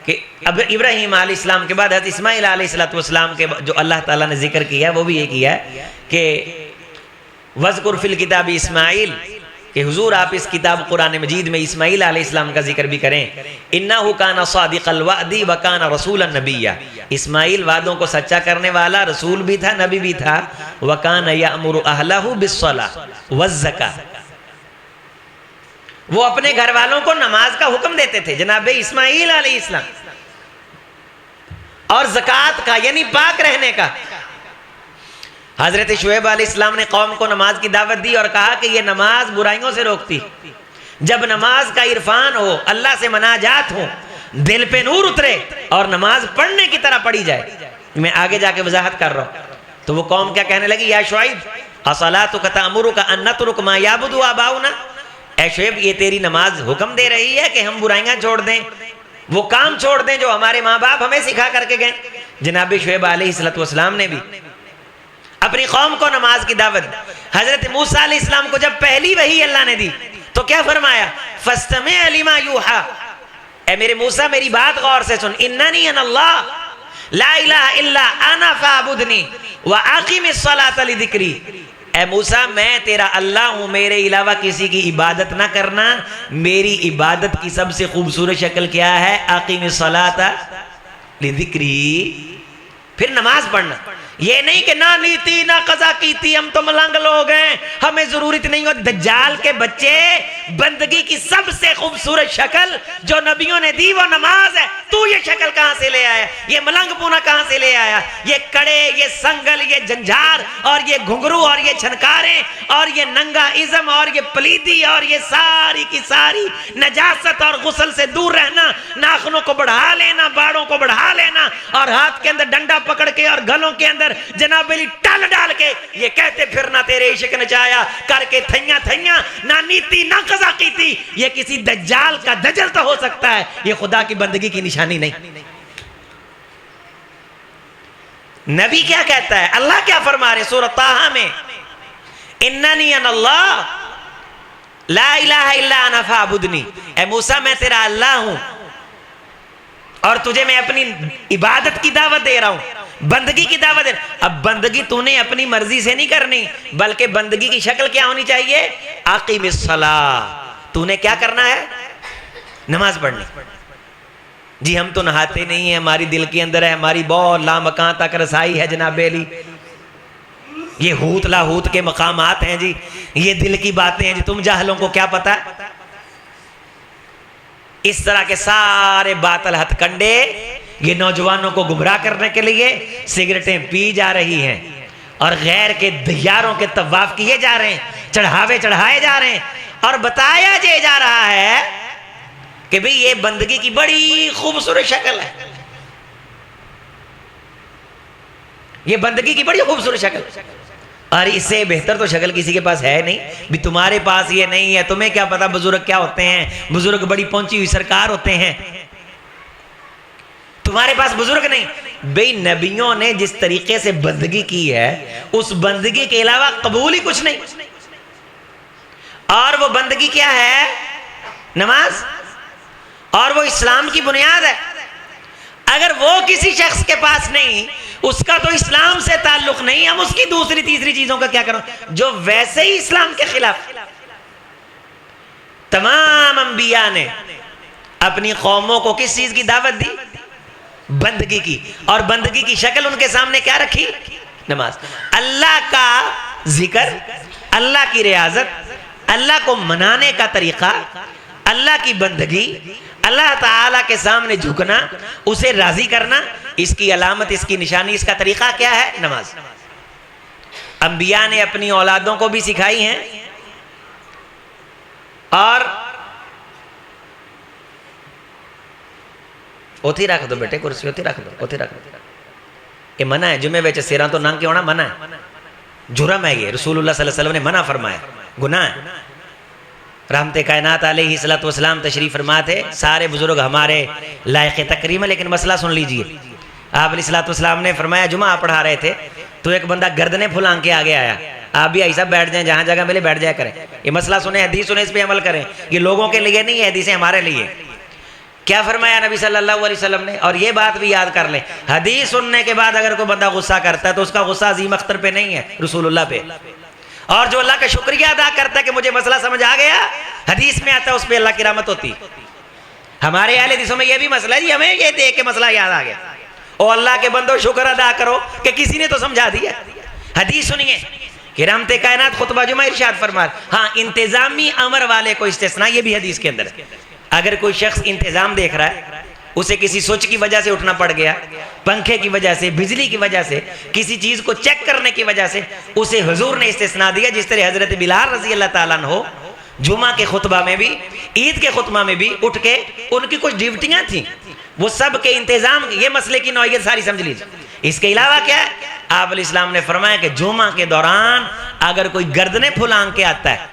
कि अब इब्राहीम अलैहिस्सलाम के बाद हज़रत इस्माइल अलैहिस्सलाम के जो अल्लाह ताला ने जिक्र किया वो भी ये किया कि वज़कुर फिल किताब इस्माइल, कि हुजूर आप इस किताब कुरान मजीद में इस्माइल अलैहिस्सलाम का जिक्र भी करें। इन्नहु काना सादिक़ल वअदी व काना रसूलन नबिय्या, इस्माइल वादों को सच्चा करने वाला रसूल भी था, नबी भी था। व काना यअमुरु अहलहु बिस्सलाह वज़्ज़काह, वो अपने घर वालों को नमाज का हुक्म देते थे जनाब इस्माइल अलैहिस्सलाम, और ज़कात का यानी पाक रहने का। हजरत शुएब अलैहिस्सलाम ने कौम को नमाज की दावत दी और कहा कि यह नमाज बुराइयों से रोकती। जब नमाज का इरफान हो, अल्लाह से मनाजात हो, दिल पे नूर उतरे और नमाज पढ़ने की तरह पढ़ी जाए, मैं आगे जाके वजाहत कर रहा हूं। तो वो कौम क्या कहने लगी, या शुएब असलातुका तअमुरुका अन नतरुक मा याबुदु आबाउना, ऐ शुएब ये तेरी नमाज हुक्म दे रही है कि हम बुराइयां छोड़ दें, वो काम छोड़ दें जो हमारे माँ बाप हमें सिखा करके गए। जनाब शुएब अलैहिस्सलाम ने भी अपनी कौम को नमाज की दावत। हजरत मूसा अलैहिस्सलाम को जब पहली वही अल्लाह ने दी तो क्या फरमाया, फस्तमे लिमा यूहा, ए मेरे मूसा मेरी बात गौर से सुन, इन्ननी अनल्लाह ला इलाहा इल्ला अना फअबुदनी व अकीमिस सलाता लिज़िक्री। ए मूसा मैं तेरा अल्लाह हूं, मेरे अलावा किसी की इबादत ना करना। मेरी इबादत की सबसे खूबसूरत शक्ल क्या है, अकीमिस सलाता लिज़िक्री, फिर नमाज पढ़ना। ये नहीं कि ना नीति ना कज़ा की थी, हम तो मलंग लोग हैं, हमें जरूरत नहीं हो। दज्जाल के बच्चे, बंदगी की सबसे खूबसूरत शक्ल जो नबियों ने दी वो नमाज है। तू ये शक्ल कहां से ले आया, ये मलंगपुना कहां से ले आया, ये कड़े, ये संगल, ये जंझार और ये घुंघरू और ये छनकारे और ये नंगा इज़म और ये पलीदी और ये सारी की सारी नजासत और गुस्ल से दूर रहना, नाखूनों को बढ़ा लेना, बाड़ों को बढ़ा लेना और हाथ के अंदर डंडा पकड़ के और गलों के अंदर जनाबेली टल डाल के ये कहते फिरना तेरे इश्क नचाया करके थैया थैया, ना नीति ना कज़ा की थी। ये किसी दज्जाल का दजल तो हो सकता है, ये खुदा की बंदगी की निशानी नहीं। नबी क्या कहता है, अल्लाह क्या फरमा रहे सूरह ताहा में, इन्ननी अनल्लाह ला इलाहा इल्ला अना फाबुदनी, ए मूसा मैं तेरा अल्लाह हूं और तुझे मैं अपनी इबादत की दावत दे रहा हूं, बंदगी की दावत दे। अब बंदगी तूने अपनी मर्जी से नहीं करनी, बल्कि बंदगी की शक्ल क्या होनी चाहिए? आक़िमिस्सलाह, तूने क्या करना है? नमाज पढ़नी। जी हम तो नहाते नहीं है, हमारी दिल के अंदर है, हमारी बहुत लामकां तक रसाई है जनाब अली, ये हूत लाहूत के मकामात हैं जी, ये दिल की बातें हैं जी, तुम जाहलों को क्या पता। इस तरह के सारे बातल हथकंडे ये नौजवानों को गुमराह करने के लिए सिगरेटें पी जा रही हैं और गैर के दियारों के तवाफ किए जा रहे हैं, चढ़ावे चढ़ाए जा रहे हैं और बताया जा रहा है कि भाई ये बंदगी की बड़ी खूबसूरत शक्ल है, ये बंदगी की बड़ी खूबसूरत शक्ल, और इससे बेहतर तो शक्ल किसी के पास है नहीं। भी तुम्हारे पास ये नहीं है, तुम्हें क्या पता बुजुर्ग क्या होते हैं, बुजुर्ग बड़ी पहुंची हुई सरकार होते हैं, तुम्हारे पास बुजुर्ग नहीं। भाई नबियों ने जिस तरीके से बंदगी की है उस बंदगी के अलावा कबूल ही कुछ नहीं। और वो बंदगी क्या है? नमाज, और वो इस्लाम की बुनियाद है। अगर वो किसी शख्स के पास नहीं, उसका तो इस्लाम से ताल्लुक नहीं, हम उसकी दूसरी तीसरी चीजों का क्या करो जो वैसे ही इस्लाम के खिलाफ। तमाम अंबिया ने अपनी कौमों को किस चीज की दावत दी? बंदगी की। और बंदगी की शक्ल उनके सामने क्या रखी? नमाज। अल्लाह का जिक्र, अल्लाह की रियाजत, अल्लाह को मनाने का तरीका, अल्लाह की बंदगी, अल्लाह ताला के सामने झुकना, उसे राजी करना, इसकी अलामत, इसकी निशानी, इसका तरीका क्या है? नमाज। अंबिया ने अपनी औलादों को भी सिखाई है और ओथी रख दो बेटे, कुर्सी ओथी रख दो, ओथी रख दो। ये मना है, जुमे बेच सिरा तो नंग के होना मना है, जुर्म है ये, रसूलुल्लाह सल्लल्लाहु अलैहि वसल्लम ने मना फरमाया, गुनाह है। रहमत कायनात अलैहिस्सलातु वस्सलाम तशरीफ फरमा थे, सारे बुजुर्ग हमारे लायक तकरीम है, लेकिन मसला सुन लीजिए। आप अलैहिस्सलातु वस्सलाम ने फरमाया, जुमा पढ़ा रहे थे तो एक बंदा गर्दने फुलांग के आगे आया, आप भी ऐसा बैठ जाएं, जहां जगह मिले बैठ जाया करें। ये मसला सुने, हदीस सुने, इस पे अमल करें। ये लोगों के लिए नहीं है, हदीसें हमारे लिए। क्या फरमाया नबी सल्लल्लाहु अलैहि वसल्लम ने? और ये बात भी याद कर लें, हदीस सुनने के बाद अगर कोई बंदा गुस्सा करता है तो उसका गुस्सा अजीम अख्तर पे नहीं है, रसूलुल्लाह पे। और जो अल्लाह का शुक्रिया अदा करता है कि मुझे मसला समझ आ गया, हदीस में आता है, उस पर अल्लाह की रहमत होती। हमारे अहले हदीसों में यह भी मसला है जी, हमें ये देख के मसला याद आ गया। और अल्लाह के बंदो शुक्र अदा करो कि किसी ने तो समझा दिया। हदीस सुनिए कि रहमत कायनात खुतबा जुमा इरशाद फरमाया, हाँ इंतजामी अमर वाले को इस्तिस्ना, ये भी हदीस के अंदर है। अगर कोई शख्स इंतजाम देख रहा है, उसे किसी स्विच की वजह से उठना पड़ गया, पंखे की वजह से, बिजली की वजह से, किसी चीज को चेक करने की वजह से, उसे हुजूर ने इस्तिस्ना दिया। जिस तरह हजरत बिलाल रजी अल्लाह ताला अन्हु जुमा के खुतबा में भी, ईद के खुतबा में भी उठ के, उनकी कुछ ड्यूटियां थी, वो सब के इंतजाम, ये मसले की नौयत सारी समझ लीजिए। इसके अलावा क्या है? आप इस्लाम ने फरमाया कि जुमा के दौरान अगर कोई गर्दने फुलांग के आता है,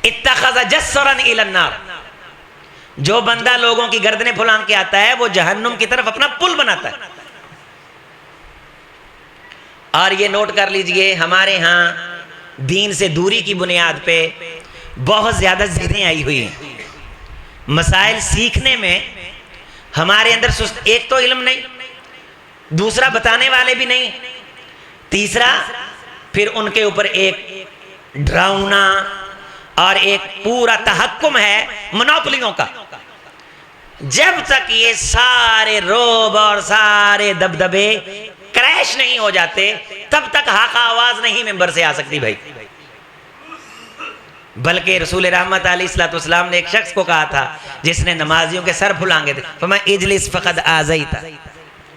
इत्तखज़ जस्सरन इलन नार, जो बंदा लोगों की गर्दने फुलांग के आता है वो जहन्नुम की तरफ अपना पुल बनाता है। और ये नोट कर लीजिए, हमारे यहाँ दीन से दूरी की बुनियाद पे बहुत ज्यादा जिद्दें आई हुई हैं। मसाइल सीखने में हमारे अंदर सुस्त, एक तो इल्म नहीं, दूसरा बताने वाले भी नहीं, तीसरा फिर उनके ऊपर एक डरावना और एक पूरा तहक्कुम है मोनोपोलियों का। जब तक ये सारे रोब और सारे दबदबे क्रैश नहीं हो जाते, तब तक हाका आवाज नहीं मेंबर से आ सकती भाई। बल्कि रसूल रहमत अलैहिस्सलातु वस्सलाम ने एक शख्स को कहा था जिसने नमाजियों के सर फुलांगे थे, फरमाया इजलिस फकद आज़ैता,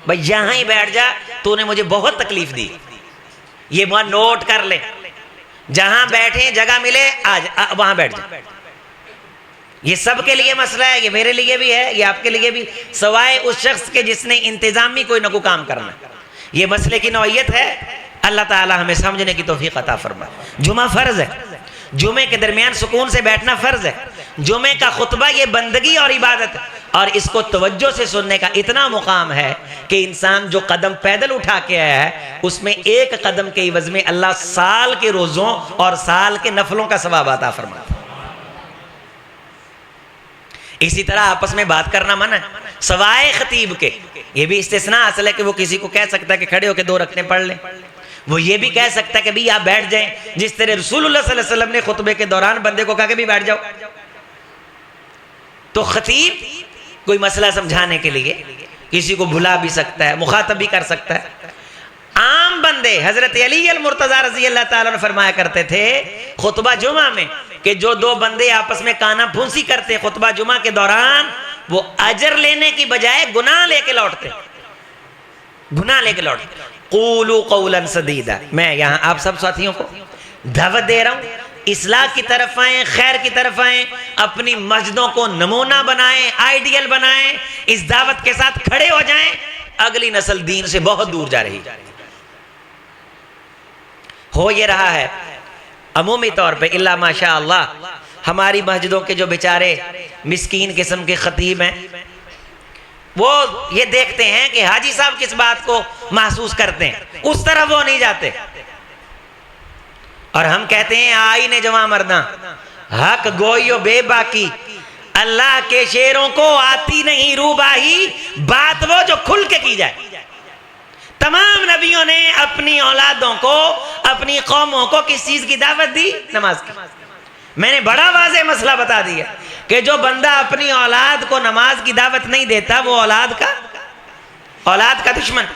भाई यहां ही बैठ जा, तूने मुझे बहुत तकलीफ दी। ये वहां नोट कर ले, जहां बैठे जगह मिले आज वहां बैठ जा। ये सबके लिए मसला है, ये मेरे लिए भी है, ये आपके लिए भी, सवाए उस शख्स के जिसने इंतजामी कोई न कोई काम करना। ये मसले की नौयत है, अल्लाह ताला हमें समझने की तौफीक अता फरमाए। जुमा फर्ज है, जुमे के दरमियान सुकून से बैठना फर्ज है। जुमे का खुतबा ये बंदगी और इबादत है। और इसको तवज्जो से सुनने का इतना मुकाम है कि इंसान जो कदम पैदल उठा के आया है उसमें एक कदम के इवज में अल्लाह साल के रोज़ों और साल के नफलों का सवाब अता फरमाता है। इसी तरह आपस में बात करना मना है, सवाए खतीब के। ये भी इस्तिस्ना असल है कि वो किसी को कह सकता है कि खड़े होकर 2 रकअतें पढ़ लें, वो ये भी कह सकता है कि भाई आप बैठ जाएं, जिस तरह रसूलुल्लाह सल्लल्लाहु अलैहि वसल्लम ने खुतबे के दौरान बंदे को कहा कि भी बैठ जाओ। तो खतीब कोई मसला समझाने के लिए किसी को बुला भी सकता है, मुखातब भी कर सकता है। आम बंदे हजरत अली अल मुर्तज़ा रज़ी अल्लाह ताला अन्हु फरमाया करते थे खुतबा जुमा में कि जो 2 बंदे आपस में काना फूंसी करते खुतबा जुमा के दौरान, वो अजर लेने की बजाय गुनाह लेके लौटते, गुनाह लेके लौटते। क़ूलू क़ौलन सदीदा। मैं यहाँ आप सब साथियों को दावत दे रहा हूँ, इस्लाह की तरफ आएँ, खैर की तरफ आएँ, अपनी मस्जिदों को नमूना बनाएं, आइडियल बनाएं, इस दावत के साथ खड़े हो जाएं। अगली नस्ल दीन से बहुत दूर जा रही हो ये रहा है अमूमी तौर पे, इल्ला माशा अल्लाह। हमारी मस्जिदों के जो बेचारे मिस्कीन किस्म के खतीब हैं, वो ये देखते हैं कि हाजी साहब किस बात को महसूस करते हैं, उस तरफ वो नहीं जाते। और हम कहते हैं आई ने जवां मरदा हक गोइयो बेबाकी, अल्लाह के शेरों को आती नहीं रूबाही, बात वो जो खुल के की जाए। तमाम नबियों ने अपनी औलादों को, अपनी कौमों को किस चीज की दावत दी? नमाज की। मैंने बड़ा वाज़ेह मसला बता दिया कि जो बंदा अपनी औलाद को नमाज की दावत नहीं देता वो औलाद का दुश्मन,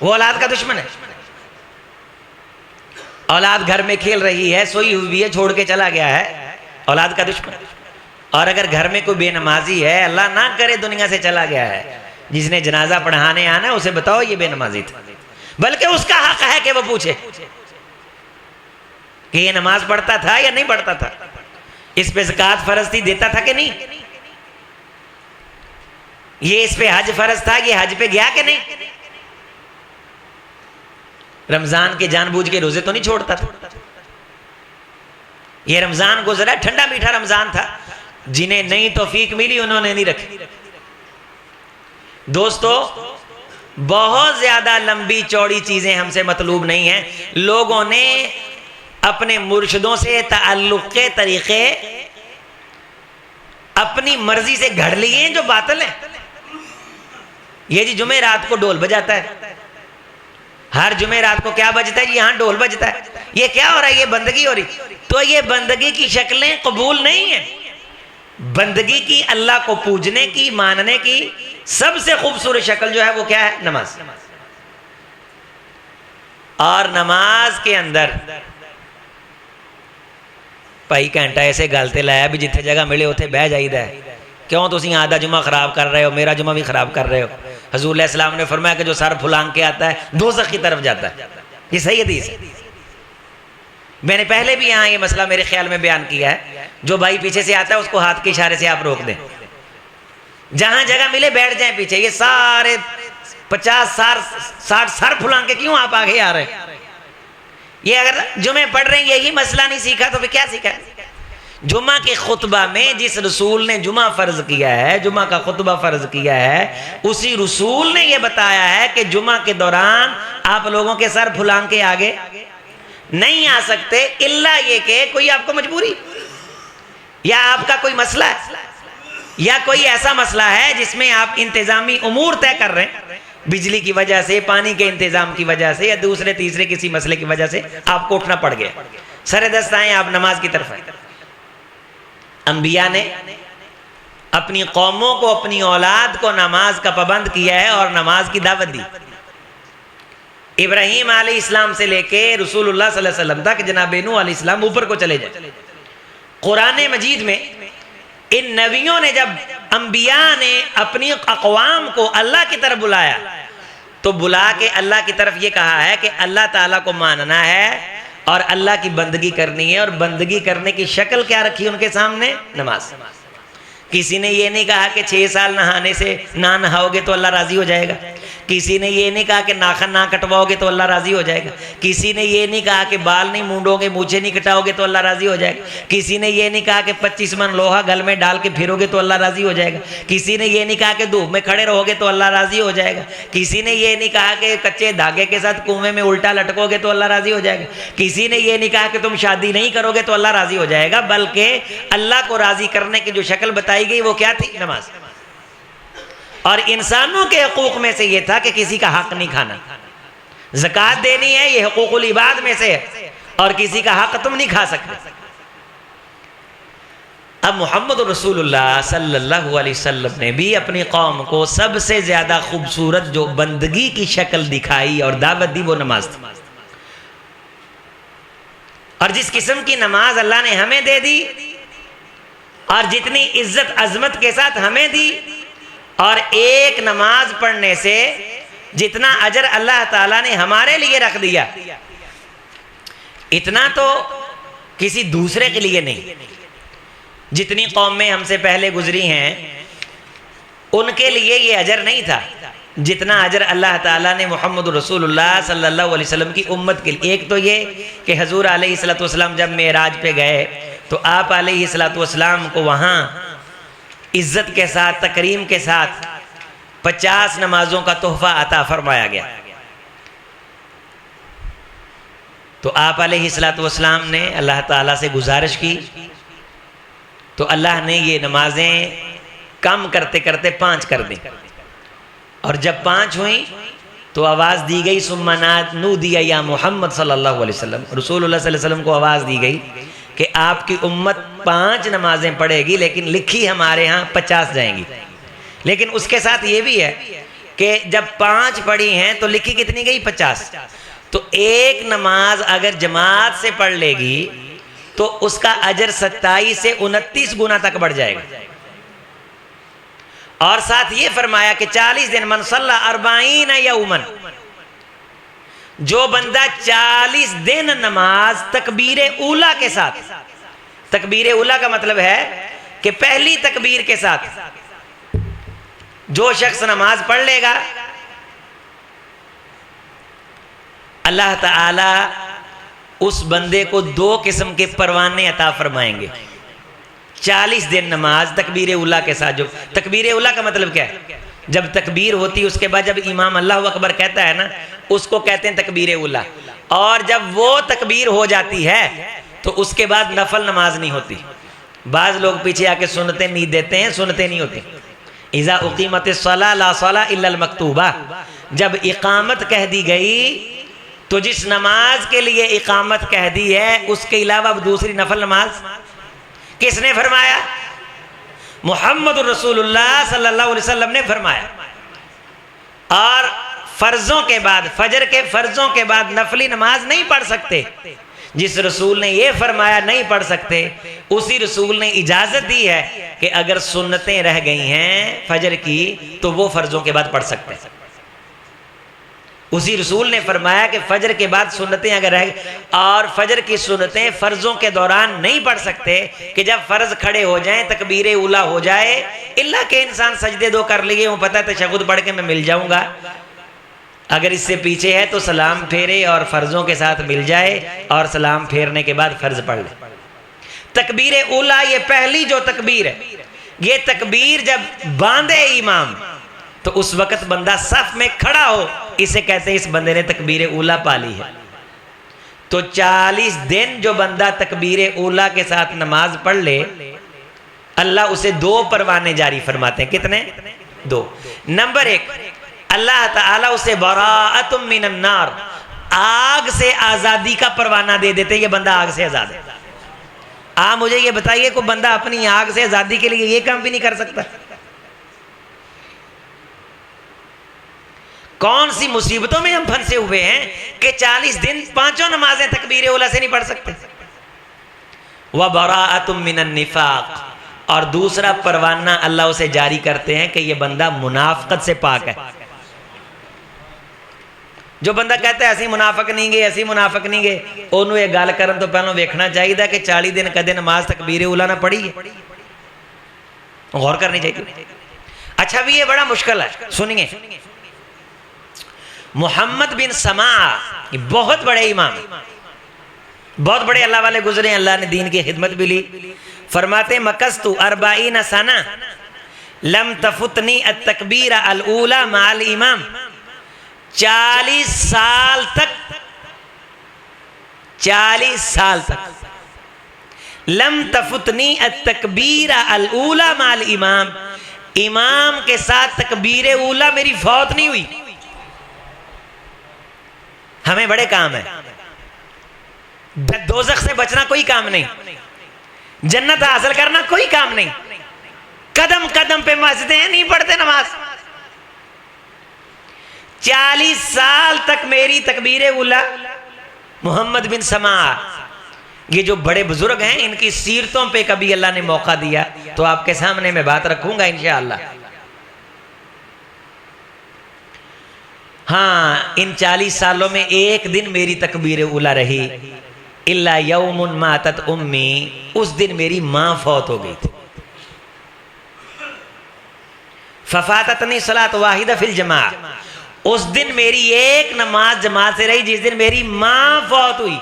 वो औलाद का दुश्मन है। औलाद घर में खेल रही है, सोई हुई है, छोड़ के चला गया है, औलाद का दुश्मन। और अगर घर में कोई बेनमाजी है, अल्लाह ना करे दुनिया से चला गया है, जिसने जनाजा पढ़ाने आना उसे बताओ ये बेनमाजी था, बल्कि उसका हक है कि वो पूछे कि ये नमाज पढ़ता था या नहीं पढ़ता था, इस पे ज़कात फर्ज थी, देता था कि नहीं, ये इस पे हज फर्ज था, ये हज पे गया कि नहीं, रमजान के जानबूझ के रोजे तो नहीं छोड़ता था। ये रमजान गुजरा, ठंडा मीठा रमजान था, जिन्हें नई तौफीक मिली उन्होंने नहीं रखी। दोस्तों, बहुत ज्यादा लंबी चौड़ी चीजें हमसे मतलूब नहीं है। लोगों ने अपने मुर्शिदों से ताल्लुक़ के तरीके अपनी मर्जी से घड़ लिए हैं जो बातिल है। ये जी जुमे रात को ढोल बजाता है, हर जुमे रात को क्या बजता है जी? यहाँ ढोल बजता है। ये क्या हो रहा है? ये बंदगी हो रही। तो ये बंदगी की शक्लें कबूल नहीं है। बंदगी की, अल्लाह को पूजने की, मानने की सबसे खूबसूरत शक्ल जो है वो क्या है? नमाज। और नमाज के अंदर भाई घंटा ऐसे गलते लाया भी जिथे जगह मिले उथे बह जाइदा है। क्यों तुम आधा जुमा खराब कर रहे हो, मेरा जुमा भी खराब कर रहे हो। हजूर इस्लाम ने फरमाया कि जो सर फुलांग के आता है दोज़ख की तरफ जाता है। ये सही हदीस है। मैंने पहले भी यहाँ ये मसला मेरे ख्याल में बयान किया है। जो भाई पीछे से आता है उसको हाथ के इशारे से आप रोक दें, जहां जगह मिले बैठ जाएं पीछे। ये सारे 50-60 सर फुलांग के क्यों आप आगे आ रहे हैं? ये अगर जुमे पढ़ रहे हैं यही मसला नहीं सीखा तो फिर क्या सीखा? जुमा के खुतबा में जिस रसूल ने जुमा फर्ज किया है, जुमा का खुतबा फर्ज किया है, उसी रसूल ने यह बताया है कि जुमा के दौरान आप लोगों के सर फुलांग के आगे नहीं आ सकते, इल्ला ये कि कोई आपको मजबूरी, या आपका कोई मसला है, या कोई ऐसा मसला है जिसमें आप इंतजामी उमूर तय कर रहे हैं, बिजली की वजह से, पानी के इंतजाम की वजह से, या दूसरे तीसरे किसी मसले की वजह से आपको उठना पड़ गया। सरे दस्त आए, आप नमाज की तरफ आए। अंबिया ने अपनी कौमों को, अपनी औलाद को नमाज का पाबंद किया है और नमाज की दावत दी। इब्राहीम अलैहिस्सलाम से लेके रसूलुल्लाह सल्लल्लाहु अलैहि वसल्लम तक, जनाब नूह अलैहिस्सलाम ऊपर को चले जाए। कुरान मजीद में इन नबियों ने, जब अंबिया ने अपनी अक़वाम को अल्लाह की तरफ बुलाया, तो बुला के अल्लाह की तरफ ये कहा है कि अल्लाह ताला को मानना है और अल्लाह की बंदगी करनी है। और बंदगी करने की शक्ल क्या रखी उनके सामने? नमाज। किसी ने ये नहीं कहा कि 6 साल नहाने से ना नहाओगे तो अल्लाह राजी हो जाएगा। किसी ने ये नहीं कहा कि नाखन ना कटवाओगे तो अल्लाह राज़ी हो जाएगा। किसी ने ये नहीं कहा कि बाल नहीं मूंडोगे, मूछें नहीं कटाओगे तो अल्लाह राज़ी हो जाएगा। किसी ने ये नहीं कहा कि 25 मन लोहा गल में डाल के फिरोगे तो अल्लाह राज़ी हो जाएगा। किसी ने ये नहीं कहा कि धूप में खड़े रहोगे तो अल्लाह राज़ी हो जाएगा। किसी ने ये नहीं कहा कि कच्चे धागे के साथ कुएं में उल्टा लटकोगे तो अल्लाह राज़ी हो जाएगा। किसी ने ये नहीं कहा कि तुम शादी नहीं करोगे तो अल्लाह राज़ी हो जाएगा। बल्कि अल्लाह को राज़ी करने की जो शक्ल बताई गई वो क्या थी? नमाज। और इंसानों के हकूक में से ये था कि किसी का हक नहीं खाना, ज़कात देनी है, ये हकूकुल इबाद में से है, और किसी का हक तुम नहीं खा सकते। अब मोहम्मद रसूलुल्लाह सल्लल्लाहु अलैहि वसल्लम ने भी अपनी कौम को सबसे ज़्यादा खूबसूरत जो बंदगी की शक्ल दिखाई और दावत दी वो नमाज थी। और जिस किस्म की नमाज अल्लाह ने हमें दे दी और जितनी इज्जत अजमत के साथ हमें दी, और एक नमाज पढ़ने से जितना अजर अल्लाह ताला ने हमारे लिए रख दिया, इतना तो किसी दूसरे के लिए नहीं। जितनी कौमें हमसे पहले गुजरी हैं उनके लिए ये अजर नहीं था जितना अजर अल्लाह ताला ने मोहम्मद रसूलुल्लाह सल्लल्लाहु अलैहि वसल्लम की उम्मत के लिए। एक तो ये कि हजूर अलैहिस्सलातु वस्सलाम जब मेराज पे गए तो आप अलैहिस्सलातु वस्सलाम को वहाँ इज्जत के साथ, तकरीम के साथ 50 नमाजों का तोहफा अता फरमाया गया। तो आप अलैहिस्सलातु वस्सलाम ने अल्लाह ताला से गुजारिश की तो अल्लाह ने ये नमाजें कम करते करते 5 कर दी। और जब 5 हुई तो आवाज़ दी गई सुम्मा नूदिया या मोहम्मद सल्लल्लाहु अलैहि वसल्लम, रसूलुल्लाह सल्लल्लाहु अलैहि वसल्लम को आवाज़ दी गई कि आपकी उम्मत 5 नमाजें पढ़ेगी, लेकिन लिखी हमारे यहाँ 50 जाएंगी। लेकिन उसके साथ ये भी है कि जब 5 पढ़ी हैं तो लिखी कितनी गई? 50। तो एक नमाज अगर जमात से पढ़ लेगी तो उसका अजर 27 से 29 गुना तक बढ़ जाएगा। और साथ ये फरमाया कि 40 दिन मन सल्ला 40 यौमन, जो बंदा 40 दिन नमाज तकबीर उला के साथ, तकबीर उला का मतलब है कि पहली तकबीर के साथ जो शख्स नमाज पढ़ लेगा, अल्लाह ताला उस बंदे को 2 किस्म के परवाने अता फरमाएंगे। 40 दिन नमाज तकबीर उला के साथ। जो तकबीर उला का मतलब क्या है? जब तकबीर होती है उसके बाद जब इमाम अल्लाहु अकबर कहता है ना, उसको कहते हैं तकबीर उला। और जब वो तकबीर हो जाती है तो उसके बाद नफल नमाज नहीं होती। बाज़ लोग पीछे आके सुनते नहीं देते हैं, सुनते नहीं होती। इज़ा उक़ीमतिस सला ला सला इल्लल मक्तूबा, जब इकामत कह दी गई तो जिस नमाज के लिए इकामत कह दी है उसके अलावा दूसरी नफल नमाज किसने फरमाया? मोहम्मद रसूलुल्लाह सल्लल्लाहु अलैहि वसल्लम ने फरमाया। और फर्जों के बाद, फजर के फर्जों के बाद नफली नमाज नहीं पढ़ सकते। जिस रसूल ने ये फरमाया नहीं पढ़ सकते, उसी रसूल ने इजाजत दी है कि अगर सुन्नतें रह गई हैं फजर की तो वो फर्जों के बाद पढ़ सकते हैं। उसी रसूल ने फरमाया कि फजर के बाद सुन्नतें अगर रह, और फजर की सुन्नतें फर्जों के दौरान नहीं पढ़ सकते कि जब फर्ज खड़े हो जाएं, तकबीर उला हो जाए, इल्ला के इंसान सजदे 2 कर लिए, वो पता है तशहुद पढ़ के मैं मिल जाऊंगा, अगर इससे पीछे है तो सलाम फेरे और फर्जों के साथ मिल जाए और सलाम फेरने के बाद फर्ज पढ़ ले। तकबीर उला ये पहली जो तकबीर है, ये तकबीर जब बांधे इमाम तो उस वक्त बंदा सफ में खड़ा हो, इसे कहते हैं इस बंदे ने तकबीर उला पाली है। तो 40 दिन जो बंदा तकबीर उला के साथ नमाज पढ़ ले, अल्लाह उसे 2 परवाने जारी फरमाते हैं। कितने? 2। नंबर 1, अल्लाह ताला उसे बराअतुम मिनन नार, आग से आजादी का परवाना दे देते, ये बंदा आग से आजाद है। आप मुझे ये बताइए, कोई बंदा अपनी आग से आजादी के लिए ये काम भी नहीं कर सकता? कौन सी मुसीबतों में हम फंसे हुए हैं कि 40 दिन 5 नमाजें तकबीर उला से नहीं पढ़ सकते। व बराअतुम मिनन निफाक, और दूसरा परवाना अल्लाह उसे जारी करते हैं कि यह बंदा मुनाफकत से पाक है। जो बंदा कहता है असी मुनाफक नहीं गए, असी मुनाफक नहीं गए, ओनू ये गल करन तो पहलों वेखना चाहिए कि 40 दिन कदे नमाज तकबीर उला ना पढ़ी है। गौर करनी चाहिए। अच्छा भी ये बड़ा मुश्किल है, सुनिए। मोहम्मद बिन समा, बहुत बड़े इमाम, बहुत बड़े अल्लाह वाले गुजरे, अल्लाह ने दीन की खिदमत भी ली। फरमाते मकस्तु अरबाईन सना लम तफुतनी अत्तकबीर अल-ऊला माल इमाम, 40 साल तक, 40 साल तक लम तफुतनी अत्तकबीर अल-ऊला माल इमाम, इमाम के साथ तकबीर ऊला मेरी फौत नहीं हुई। हमें बड़े काम है, दोज़ख से बचना कोई काम नहीं, जन्नत हासिल करना कोई काम नहीं, कदम कदम पे मस्जिदें नहीं पढ़ते नमाज। 40 साल तक मेरी तकबीर उला। मोहम्मद बिन समा, ये जो बड़े बुजुर्ग हैं, इनकी सीरतों पे कभी अल्लाह ने मौका दिया तो आपके सामने मैं बात रखूंगा इंशाअल्लाह। हाँ, इन 40 सालों में एक दिन मेरी तकबीर उला रही, इल्ला यौमुन मातत उम्मी, उस दिन मेरी मां फौत हो गई थी। फफाततनी सलात वाहिदा फिल जमा, उस दिन मेरी एक नमाज जमात से रही जिस दिन मेरी मां फौत हुई।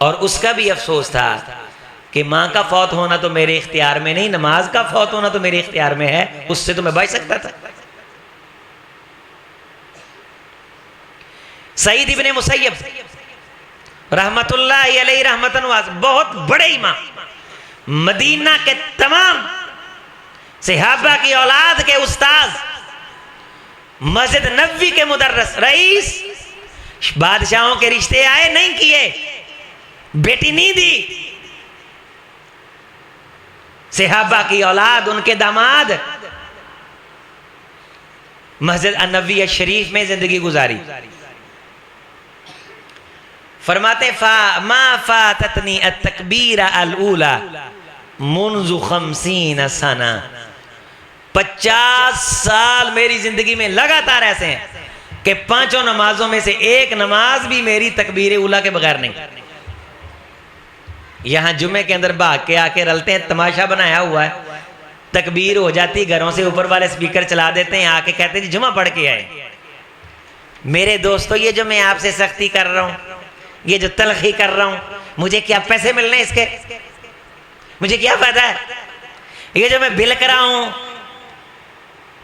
और उसका भी अफसोस था कि मां का फौत होना तो मेरे इख्तियार में नहीं, नमाज का फौत होना तो मेरे इख्तियार में है, उससे तो मैं बच सकता था। सईद इब्ने मुसय्यब रहमतुल्लाहि अलैहि रहमतन वास, बहुत बड़े इमाम, मदीना के तमाम सहाबा की औलाद के उस्ताद, मस्जिद नबवी के मुदर्रिस, रईस, बादशाहों के रिश्ते आए नहीं किए, बेटी नहीं दी, सहाबा की औलाद, उनके दामाद, मस्जिद नबवी शरीफ में जिंदगी गुजारी। फरमाते मा फाततनी अत्तकबीर अल-ऊला मुन्ज़ु 50 सना, 50 साल मेरी जिंदगी में लगातार ऐसे हैं कि 5 नमाजों में से एक नमाज भी मेरी तकबीर उला के बगैर नहीं। यहां जुमे के अंदर भाग के आके रलते हैं, तमाशा बनाया हुआ है, तकबीर हो जाती, घरों से ऊपर वाले स्पीकर चला देते हैं, आके कहते हैं जी जुमा पढ़ के आए। मेरे दोस्तों, ये जो मैं आपसे सख्ती कर रहा हूं, ये जो तलखी कर रहा हूं, मुझे क्या पैसे मिलने इसके, मुझे क्या फायदा है? ये जो मैं बिल करा हूं,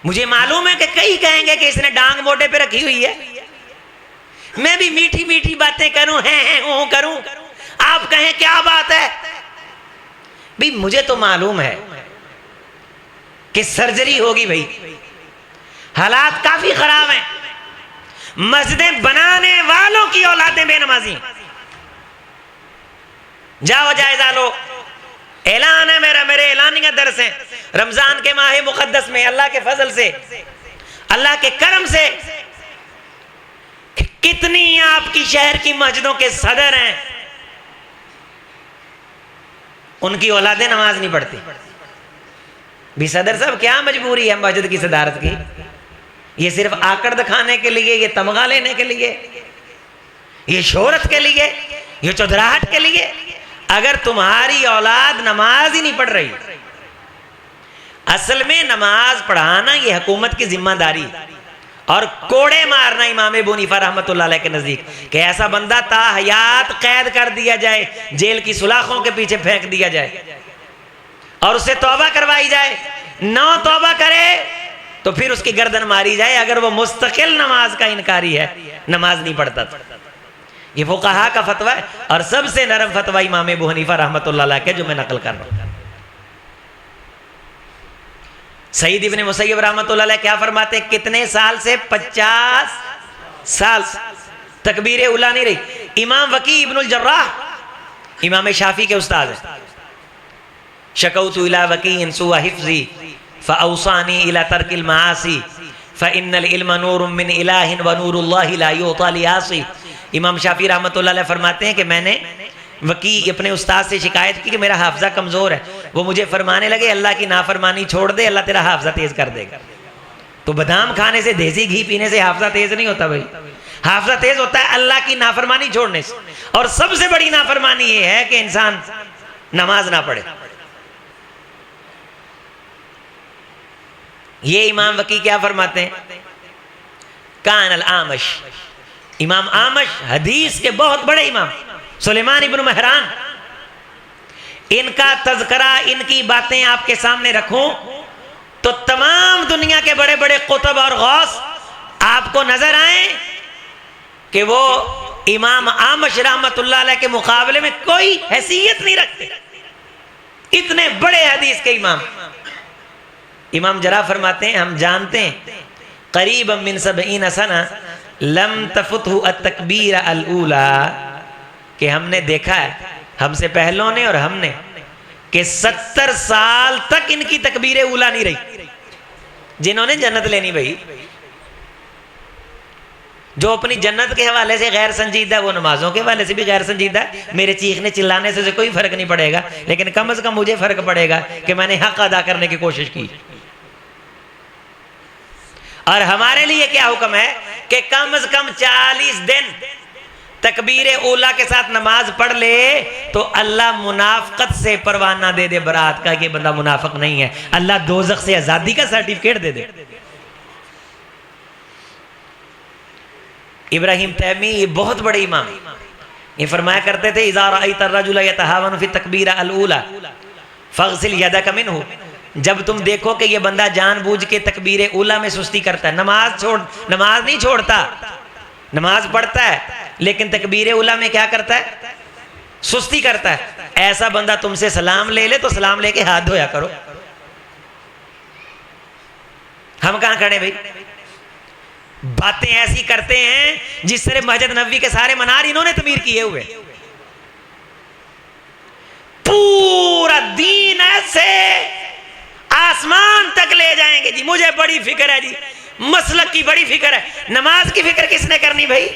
मुझे मालूम है कि कई कहेंगे कि इसने डांग मोटे पे रखी हुई है, मैं भी मीठी मीठी बातें करूं, हैं करूं, आप कहें क्या बात है। भाई मुझे तो मालूम है कि सर्जरी होगी, भाई हालात काफी खराब हैं, मस्जिदें बनाने वालों की औलादें बेनमाजी। जाओ जायजा लो, ऐलान है मेरा, मेरे ऐलानिया दर्स है, रमजान के माह मुकद्दस में अल्लाह के फजल से, अल्लाह के करम से, कितनी आपकी शहर की मस्जिदों के सदर हैं, उनकी औलादें नमाज नहीं पढ़ती। भी सदर साहब क्या मजबूरी है मस्जिद की सदारत की? ये सिर्फ आकड़ दिखाने के लिए, ये तमगा लेने के लिए, ये शोहरत के लिए, ये चौधराहट के लिए? अगर तुम्हारी औलाद नमाज ही नहीं पढ़ रही, असल में नमाज पढ़ाना ये हुकूमत की जिम्मेदारी और कोड़े मारना इमाम अबू हनीफा रहमतुल्लाह अलैह के नजदीक कि ऐसा बंदा ताहयात कैद कर दिया जाए, जेल की सुलाखों के पीछे फेंक दिया जाए और उससे तौबा करवाई जाए। ना तौबा करे तो फिर उसकी गर्दन मारी जाए अगर वो मुस्तकिल नमाज का इनकारी है, नमाज नहीं पढ़ता। ये फुक़हा का फतवा है और सबसे नरम फतवा इमाम अबू हनीफा रहमतुल्लाह अलैह के, जो मैं नकल कर रहा हूं। सईद इब्ने मुसय्यब रहमतुल्लाह अलैह क्या फरमाते हैं? कितने साल से? 50 साल तकबीर उला नहीं रही। इमाम वकी इब्नुल जर्राह इमाम शाफी के उस्ताद हैं। शकौतु इला वकीइन सुआ हिफ्ज़ी फ़अौसानी इला तर्किल मआसी फ़इन्नल इल्म नूरुम मिन इलाहिन व नूरुल्लाहि ला युता लिआसी। इमाम शाफी रहमतुल्लाह अलैह फरमाते हैं कि मैंने वकी अपने उस्ताद से शिकायत की कि मेरा हाफजा कमज़ोर है। वो मुझे फरमाने लगे अल्लाह की नाफरमानी छोड़ दे, अल्लाह तेरा हाफजा तेज़ कर देगा। तो बादाम खाने से, देसी घी पीने से हाफजा तेज़ नहीं होता भाई, हाफजा तेज़ होता है अल्लाह की नाफरमानी छोड़ने से। और सबसे बड़ी नाफरमानी ये है कि इंसान नमाज ना पढ़े। ये इमाम वकी क्या फरमाते हैं, कान अल आमश, इमाम आमश हदीस के बहुत बड़े इमाम सुलेमान इब्न महरान, इनका तज़करा, इनकी बातें आपके सामने रखूं तो तमाम दुनिया के बड़े बड़े कुतुब और गौस आपको नजर आए कि वो इमाम आमश रहमतुल्लाह अलैह के मुकाबले में कोई हैसियत नहीं रखते। इतने बड़े हदीस के इमाम। इमाम जरा फरमाते हैं, हम जानते हैं करीब मिन 70 सना लम तफुतहु अत-तकबीर अल-ऊला, कि हमने देखा है, हमसे पहलों ने और हमने, कि 70 साल तक इनकी तकबीर ऊला नहीं रही। जिन्होंने जन्नत लेनी भाई, जो अपनी जन्नत के हवाले से गैर संजीदा है, वो नमाजों के हवाले से भी गैर संजीदा है। मेरे चीखने चिल्लाने से कोई फर्क नहीं पड़ेगा, लेकिन कम से कम मुझे फर्क पड़ेगा कि मैंने हक अदा करने की कोशिश की। और हमारे लिए क्या हुक्म है कि कम से कम 40 दिन तकबीर ऊला के साथ नमाज पढ़ ले तो अल्लाह मुनाफकत से परवाना दे दे बरात का, कि बंदा मुनाफिक नहीं है, अल्लाह दोज़ख से आजादी का सर्टिफिकेट दे दे। इब्राहिम तैमी, ये बहुत बड़े इमाम, ये फरमाया करते थे, इज़ा रअयत अर्रजुला यतहावनु फी तकबीर अल-ऊला फग़सिल यदक मिन्हु, जब तुम देखो कि ये बंदा जानबूझ के तकबीर ऊला में सुस्ती करता है, नमाज नहीं छोड़ता, नमाज पढ़ता है लेकिन तकबीर ऊला में क्या करता है, सुस्ती करता है, ऐसा बंदा तुमसे सलाम ले ले तो सलाम लेके हाथ धोया करो। हम कहां खड़े भाई, बातें ऐसी करते हैं जिस तरह मस्जिद नबवी के सारे मनार इन्होंने तमीर किए हुए, पूरा दीन ऐसे आसमान तक ले जाएंगे जी। मुझे बड़ी फिक्र है जी, मसलक की बड़ी फिक्र है, नमाज की फिक्र किसने करनी भाई?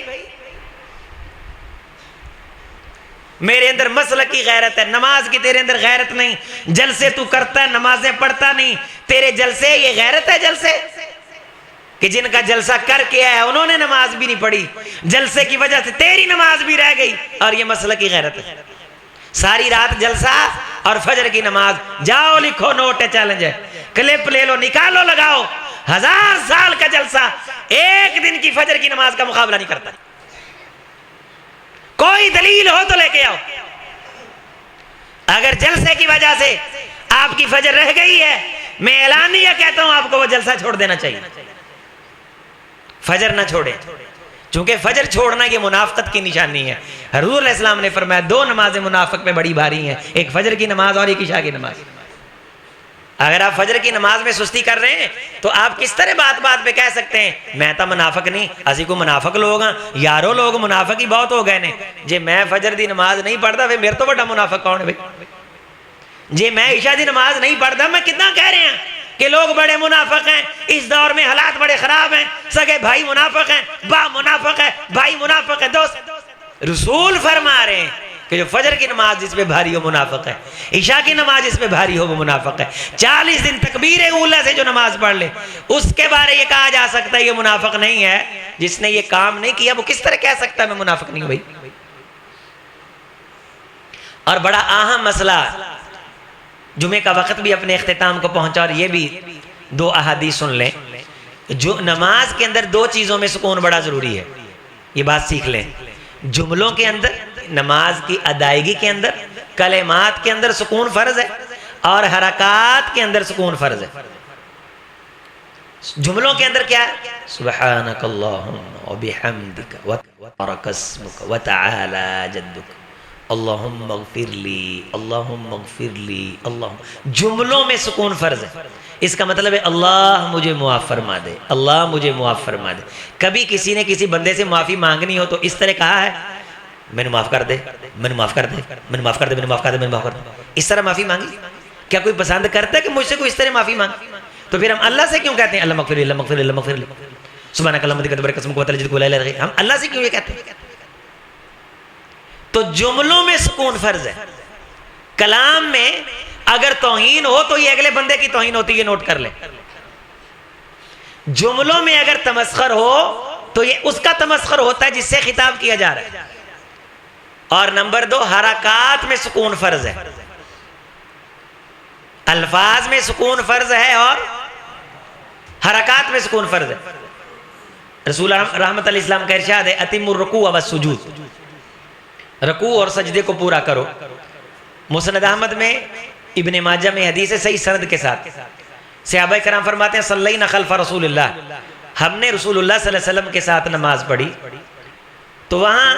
मेरे अंदर मसलक की गैरत है, नमाज की तेरे अंदर गैरत नहीं। जलसे तू करता है, नमाजें पढ़ता नहीं, तेरे जलसे ये गैरत है जलसे? कि जिनका जलसा करके आया उन्होंने नमाज भी नहीं पढ़ी, जलसे की वजह से तेरी नमाज भी रह गई, और ये मसलक की गैरत है। सारी रात जलसा और फजर की नमाज, जाओ लिखो नोट है, चैलेंज है, क्लिप ले लो, निकालो, लगाओ, 1000 साल का जलसा एक दिन की फजर की नमाज का मुकाबला नहीं करता। कोई दलील हो तो लेके आओ। अगर जलसे की वजह से आपकी फजर रह गई है, मैं ऐलानिया कहता हूं आपको वो जलसा छोड़ देना चाहिए, फजर ना छोड़े, क्योंकि फजर छोड़ना ये मुनाफिकत की निशानी है। हुज़ूर अलैहि सलाम ने फरमाया 2 नमाजें मुनाफिक पे बड़ी भारी हैं, एक फजर की नमाज और एक इशा की नमाज। अगर आप फजर की नमाज में सुस्ती कर रहे हैं तो आप किस तरह बात बात पे कह सकते हैं मैं तो मुनाफिक नहीं, असी को मुनाफिक लोग हाँ यारो, लोग मुनाफिक ही बहुत हो गए ने। जे मैं फजर की नमाज नहीं पढ़ता फिर मेरे तो बड़ा मुनाफिक कौन है भाई? जे मैं इशा की नमाज नहीं पढ़ता, मैं कितना कह रहे हैं कि लोग बड़े मुनाफिक हैं, इस दौर में हालात बड़े खराब हैं, सगे भाई मुनाफिक हैं, बा मुनाफिक है, भाई मुनाफिक है। दोस्त, रसूल फरमा रहे हैं कि जो फजर की नमाज जिस पे भारी हो मुनाफिक है, इशा की नमाज जिस पे भारी हो वो मुनाफिक है। 40 दिन तकबीर ऊला से जो नमाज पढ़ ले उसके बारे ये कहा जा सकता है ये मुनाफिक नहीं है। जिसने ये काम नहीं किया वो किस तरह कह सकता है मैं मुनाफिक नहीं हूं भाई? और बड़ा अहम मसला, जुमे का वक्त भी अपने इख्तिताम को पहुंचा, और ये भी 2 अहादीस सुन लें। जो नमाज के अंदर 2 चीजों में सुकून बड़ा जरूरी है, ये बात सीख लें। जुमलों के अंदर, नमाज की अदायगी के अंदर, कलेमात के अंदर सुकून फर्ज है, और हरकात के अंदर सुकून फर्ज है। जुमलों के अंदर क्या है? सुब्हानकल्लाहुम्मा व बिहम्दिका व तबारकस्मुका व तआला जद्दुका अल्लाहुम्मा अग़फ़िरली अल्लाहुम्मा अग़फ़िरली अल्लाहुम्मा। जुमलों में सुकून फर्ज है। इसका मतलब है अल्लाह मुझे मुआफ़ फरमा दे, अल्लाह मुझे मुआफ़ फरमा दे। कभी किसी ने किसी बंदे से माफ़ी मांगनी हो तो इस तरह कहा है मैंने माफ़ कर दे, मैंने माफ़ कर दे, मैंने माफ़ कर दे, मैंने माफ़ कर दे, मैंने माफ़ कर दे, इस तरह माफ़ी मांगी? क्या कोई पसंद करता है कि मुझसे कोई इस तरह माफ़ी मांगे? तो फिर हम अल्लाह से क्यों कहते हैं अल्लाह मग़फ़िर अल्लाह मग़फ़िर अल्लाह मग़फ़िर सुब्हानक अल्लाहुम्मा व बिहम्दिका व तआला? हम अल्लाह से क्यों ये कहते हैं? तो जुमलों में सुकून फर्ज है। कलाम में अगर तौहीन हो तो ये अगले बंदे की तौहीन होती है, नोट कर ले। जुमलों में अगर तमस्खर हो तो ये उसका तमस्खर होता है जिससे खिताब किया जा रहा है। और नंबर 2, हरकात में सुकून फर्ज है। अल्फाज में सुकून फर्ज है और हरकात में सुकून फर्ज है। रसूल रहमत अल इस्लाम का इरशाद है अतिमुर रुकू व सुजूद, रकू और सजदे को पूरा करो। मुस्नद अहमद में, इब्ने माजा में हदीस है सही सनद के साथ। सहाबा कराम फरमाते हैं सल्लैना खल्फ रसूलुल्लाह, हमने रसूलुल्लाह सल्लल्लाहु अलैहि वसल्लम के साथ नमाज पढ़ी तो वहां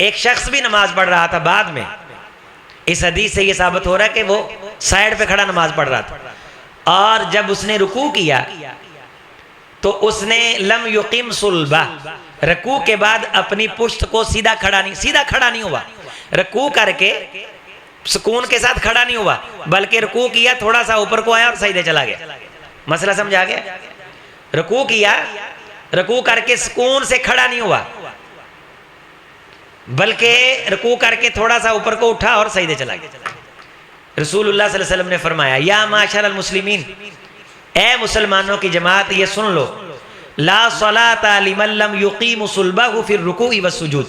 एक शख्स भी नमाज पढ़ रहा था। बाद में इस हदीस से यह साबित हो रहा है कि वो साइड पे खड़ा नमाज पढ़ रहा था और जब उसने रुकू किया तो उसने लम युकिम सुल्बा, रकू के बाद अपनी पुश्त को सीधा खड़ा नहीं हुआ। रकू करके सुकून के साथ खड़ा नहीं हुआ, बल्कि रकू किया, थोड़ा सा ऊपर को आया और सजदे चला गया। मसला समझा गया? रकू किया, रकू करके सुकून से खड़ा नहीं हुआ, बल्कि रकू करके थोड़ा सा ऊपर को उठा और सजदे चला गया। रसूलुल्लाह सल्लल्लाहु अलैहि वसल्लम ने फरमाया या माशरल मुस्लिमीन, ए मुसलमानों की जमात ये सुन लो, ला सलाता लिमन लम युकीम सुल्बहु फिर रुकूई व सुजूद,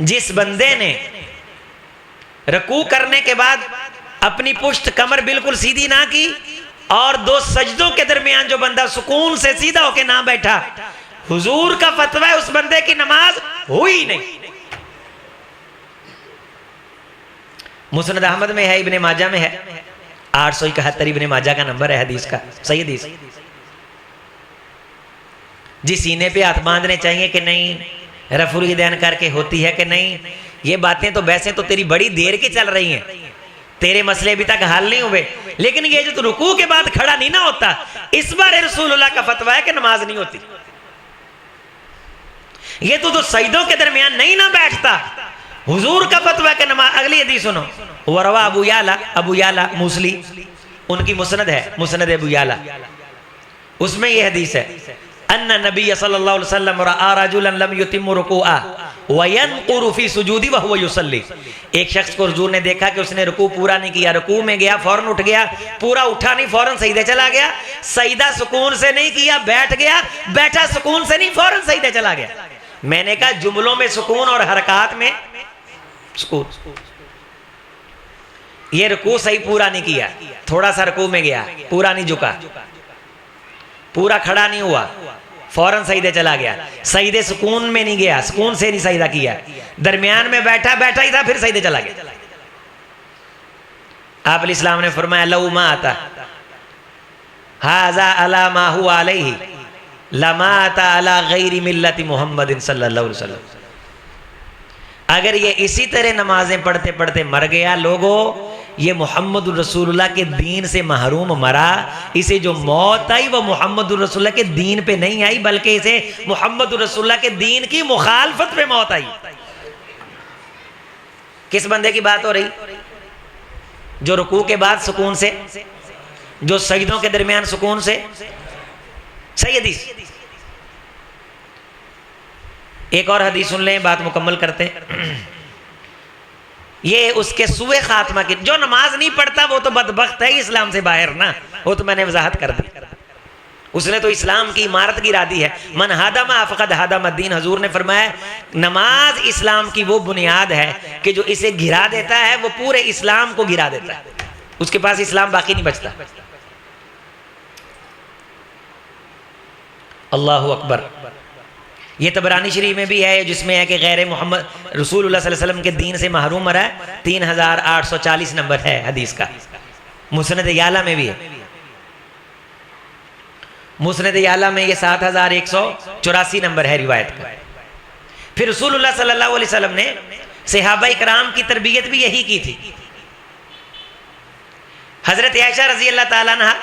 जिस बंदे ने रकू करने के बाद अपनी पुश्त कमर बिल्कुल सीधी ना की और दो सजदों के दरमियान जो बंदा सुकून से सीधा होके ना बैठा, हुजूर का फतवा है उस बंदे की नमाज हुई नहीं। मुस्नद अहमद में है, इब्ने माजा में है, 871 इब्ने माजा का नंबर है हदीस का, सही हदीस। जी सीने पे हाथ बांधने चाहिए कि नहीं, रफुल यदैन करके होती है कि नहीं, ये बातें तो वैसे तो तेरी बड़ी देर की चल रही हैं, तेरे मसले अभी तक हल नहीं हुए, लेकिन ये जो तू रुकू के बाद खड़ा नहीं ना होता, इस बार रसूलुल्लाह का फतवा है कि नमाज नहीं होती। ये तो सजदों के दरमियान नहीं ना बैठता, हुजूर का फतवा के नमाज। अगली हदीस सुनो, वरवा अबू याला मूसली, उनकी मुस्नद है, मुस्नद अबू याला, उसमें यह हदीस है अन्ना नबी सल्लल्लाहु अलैहि वसल्लम रआ रजुलन लम युतिम्मु रुकुआ व यनकुरु फी सुजूदी व हुवा युसल्ली, एक शख्स को हुजूर ने देखा कि उसने रुकू पूरा नहीं किया, रुकू में गया फौरन उठ गया, पूरा उठा नहीं फौरन सजदे चला गया, सजदा सुकून से नहीं किया, बैठ गया, बैठा सुकून से नहीं फौरन सजदे चला गया। मैंने कहा जुमलों में सुकून और हरकत में सुकून। ये रुकू सही पूरा नहीं किया, थोड़ा सा रुकू में गया, पूरा नहीं झुका, पूरा खड़ा नहीं हुआ, फौरन सजदे चला गया, सजदे सुकून में नहीं गया, सुकून से नहीं सजदा किया, दरमियान में बैठा ही था, फिर सजदे चला गया। आप इस्लाम ने फरमाया लौ मा आता हाजा अला मा हुवा अलैहि लमा आता अला गैरि मिल्लति मुहम्मदिन सल्लल्लाहु अलैहि वसल्लम, अगर ये इसी तरह नमाजें पढ़ते पढ़ते मर गया, लोगों ये मोहम्मद रसूलुल्लाह के दीन से महरूम मरा, इसे जो मौत आई वो मोहम्मद रसूलुल्लाह के दीन पे नहीं आई, बल्कि इसे मोहम्मद रसूलुल्लाह के दीन की मुखालफत पे मौत आई। किस बंदे की बात हो रही? जो रुकू के बाद सुकून से, जो सजदों के दरमियान सुकून से। सही हदीस। एक और हदीस सुन लें, बात मुकम्मल करते हैं। ये उसके सुए खात्मा की, जो नमाज नहीं पढ़ता वो तो बदबख्त है, इस्लाम से बाहर ना, वो तो मैंने वजाहत कर दी, उसने तो इस्लाम की इमारत गिरा दी है। मन हादमा फ़क़द हादम अद्दीन, हजूर ने फरमाया नमाज इस्लाम की वो बुनियाद है कि जो इसे गिरा देता है वो पूरे इस्लाम को गिरा देता है, उसके पास इस्लाम बाकी नहीं बचता। अल्लाहु अकबर। ये तबरानी शरीफ में भी है, जिसमें है कि गैर मोहम्मद रसूलुल्लाह सल्लल्लाहु अलैहि वसल्लम के दीन से महरूम मरा है, 3840 नंबर है हदीस का। मुस्नद याला में भी है, मुस्नद याला में ये 7184 नंबर है रिवायत का। फिर रसूलुल्लाह सल्लल्लाहु अलैहि वसल्लम ने सहाबाए किराम की तरबियत भी यही की थी। हजरत आयशा रजी अल्लाह ताला अन्हा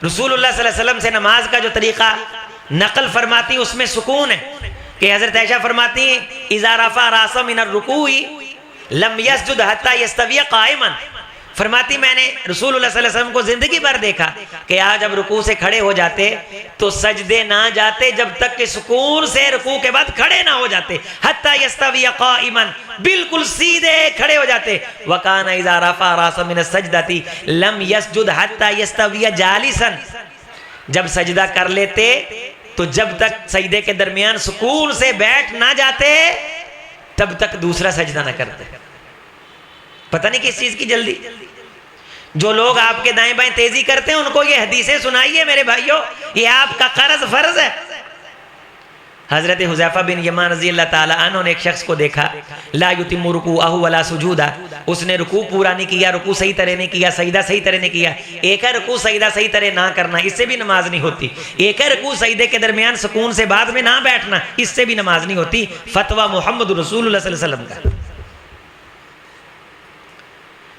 रसूलुल्लाह सल्लल्लाहु अलैहि वसल्लम से नमाज का जो तरीका नकल फरमाती, उसमें सुकून है कि हजरत आयशा फरमाती इज़ा रफ़ा रासा मिनर रुकूई लम यस्जुद हत्ता यस्तविय क़ाइमन, फरमाती मैंने रसूलुल्लाह सल्लल्लाहु अलैहि वसल्लम को जिंदगी भर देखा कि आज जब रुकू से खड़े हो जाते तो सजदे ना जाते जब तक कि सुकून से रुकू के बाद खड़े ना हो जाते, हत्ता यस्तविय क़ाइमन, बिल्कुल सीधे खड़े हो जाते। वकाना इज़ा रफ़ा रासा मिन सजदती लम यस्जुद हत्ता यस्तविय जालिसन, जब सजदा कर लेते तो जब तक सजदे के दरमियान सुकून से बैठ ना जाते तब तक दूसरा सजदा ना करते। पता नहीं किस चीज की जल्दी। जो लोग आपके दाएं बाएं तेजी करते हैं उनको ये हदीसें सुनाइए मेरे भाइयों, ये आपका कर्ज फर्ज है। हजरत हुज़ैफा बिन यमान रज़ी अल्लाह ताला अन्हु ने एक शख्स को देखा, ला युतिम्मु रुकूअहु वला सुजूदा, उसने रुकू पूरा नहीं किया, रुकू सही तरह नहीं किया, सजदा सही तरह नहीं किया। एक है रुकू सजदा सही तरह ना करना, इससे भी नमाज नहीं होती। एक है रुकू सजदे के दरमियान सुकून से बाद में ना बैठना, इससे भी नमाज नहीं होती। फतवा मोहम्मद रसूलुल्लाह सल्लल्लाहु अलैहि वसल्लम का।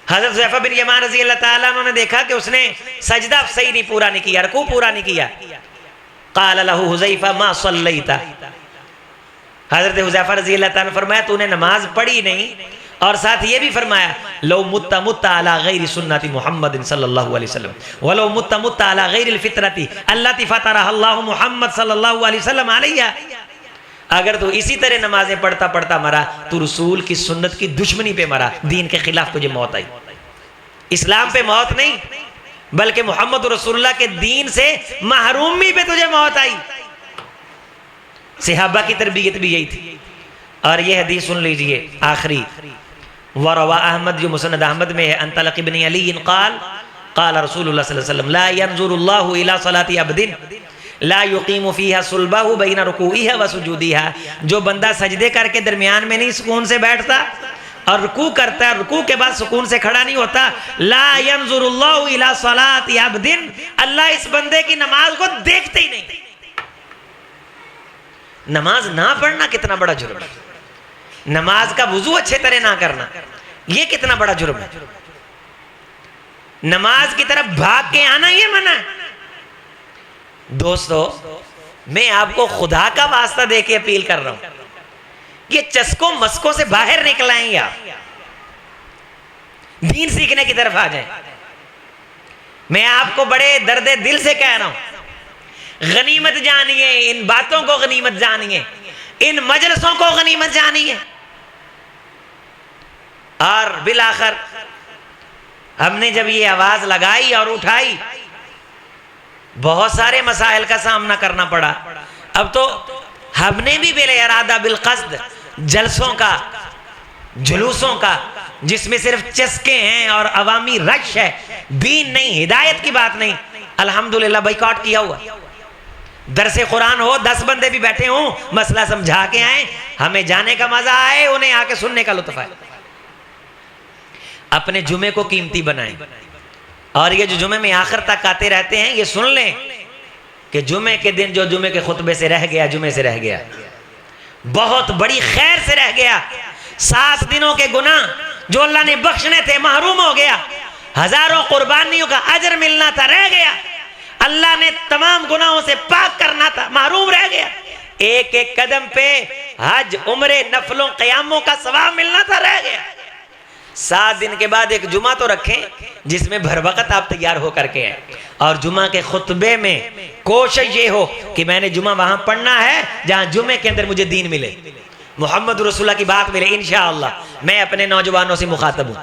हजरत हुज़ैफा बिन यमान रज़ी अल्लाह ताला उन्होंने देखा कि उसने सजदा सही नहीं पूरा नहीं किया, रुकू पूरा नहीं किया। क़ाल लहू हुज़ैफा मा सल्लैता, हजरत हुज़ैफा रज़ी अल्लाह ताला ने फरमाया तूने नमाज पढ़ी नहीं, और साथ ये भी फरमाया लो मुत्ता मुत्ता अला गैरि सुन्नति मुहम्मद सल्लल्लाहु अलैहि वसल्लम वलो मुत्ता मुत्ता अला गैरिल फितरति अल्लती फतरहा अल्लाहु मुहम्मद सल्लल्लाहु अलैहि वसल्लम अलैहा, अगर तू इसी तरह नमाजें पढ़ता पढ़ता मरा तू रसूल की सुन्नत की दुश्मनी पे मरा, दीन के खिलाफ तुझे मौत आई। इस्लाम पे मौत नहीं बल्कि मोहम्मद रसूलुल्लाह के दीन से महरूमी पे तुझे मौत आई। सहाबा की तरबियत भी यही थी। और ये हदीस सुन लीजिए आखिरी, वरवा अहमद जो मुसनद अहमद में है, अंतलक इब्न अली क़ाल क़ाल रसूलुल्लाह सल्लल्लाहु अलैहि वसल्लम ला यंजुरुल्लाहु इला सलाति अब्दिन ला युकीमु फीहा सुल्बहु बैना रुकूइहा व सुजूदिहा, जो बंदा सजदे करके दरमियान में नहीं सुकून से बैठता और रुकू करता है, रुकू के बाद सुकून से खड़ा नहीं होता, ला यंजुरुल्लाहु इला सलाति अब्दिन, अल्लाह इस बंदे की नमाज को देखते ही नहीं। नमाज ना पढ़ना कितना बड़ा जुर्म है, नमाज का वुजू अच्छे तरह ना करना ये कितना बड़ा जुर्म है, नमाज की तरफ भाग के आना ये मना है। दोस्तों मैं आपको खुदा का वास्ता दे के अपील कर रहा हूं, ये चस्कों मस्कों से बाहर निकल आएंगे, आप दीन सीखने की तरफ आ जाएं। मैं आपको बड़े दर्दे दिल से कह रहा हूं, गनीमत जानिए, इन बातों को गनीमत जानिए, इन मजलिसों को गनीमत जानिए। और बिलाखिर हमने जब ये आवाज लगाई और उठाई बहुत सारे मसाइल का सामना करना पड़ा। अब तो हमने भी बिल इरादा बिल क़स्द जलसों का जुलूसों का जिसमें सिर्फ चस्के हैं और अवामी रश है, दीन नहीं हिदायत की बात नहीं, अल्हम्दुलिल्लाह बाइकॉट किया हुआ। दरसे कुरान हो 10 बंदे भी बैठे हों, मसला समझा के आए, हमें जाने का मजा आए, उन्हें आके सुनने का लुत्फ आए। अपने जुमे को कीमती बनाएं और ये जो जुमे में आखिर तक आते रहते हैं ये सुन लें कि जुमे के दिन जो जुमे के खुतबे से रह गया, जुमे से रह गया, बहुत बड़ी खैर से रह गया। 7 दिनों के गुनाह जो अल्लाह ने बख्शने थे महरूम हो गया, हजारों कुर्बानियों का अजर मिलना था रह गया, अल्लाह ने तमाम गुनाहों से पाक करना था महरूम रह गया। एक एक कदम पे हज उम्रे नफलों क़यामों का सवाब मिलना था रह गया। 7 दिन के बाद एक जुमा तो रखें जिसमें भर वक्त आप तैयार होकर के आए और जुमा के खुतबे में कोशिश ये हो कि मैंने जुमा वहां पढ़ना है जहां जुमे के अंदर मुझे दीन मिले, मोहम्मद रसूलुल्लाह की बात मिले। इंशाअल्लाह मैं अपने नौजवानों से मुखातब हूं,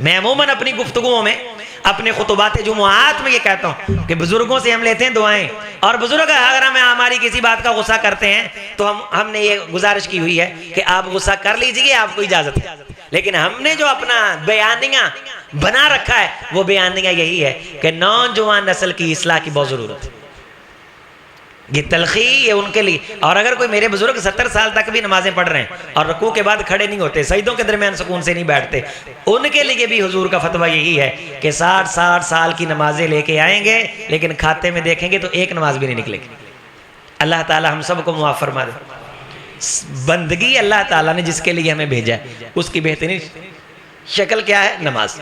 मैं अमूमन अपनी गुफ्तगुओं में अपने खुतबात जुमुआत में ये कहता हूँ कि बुजुर्गों से हम लेते हैं दुआएं, और बुजुर्ग अगर हमें हमारी किसी बात का गुस्सा करते हैं तो हमने ये गुजारिश की हुई है कि आप गुस्सा कर लीजिए, आपको इजाजत है। लेकिन हमने जो अपना बयानिया बना रखा है वो बयानिया यही है कि नौजवान नस्ल की इस्लाह की बहुत जरूरत है। ये तलखी ये उनके लिए, और अगर कोई मेरे बुजुर्ग 70 साल तक भी नमाजें पढ़ रहे हैं और रुकू के बाद खड़े नहीं होते, सजदों के दरमियान सुकून से नहीं बैठते, उनके लिए भी हुजूर का फतवा यही है कि 60 साल की नमाजें लेके आएंगे लेकिन खाते में देखेंगे तो एक नमाज भी नहीं निकलेगी। अल्लाह ताला हम सबको मुआफ़ फरमा दे। बंदगी अल्लाह ताला ने जिसके लिए हमें भेजा है उसकी बेहतरीन शक्ल क्या है? नमाज।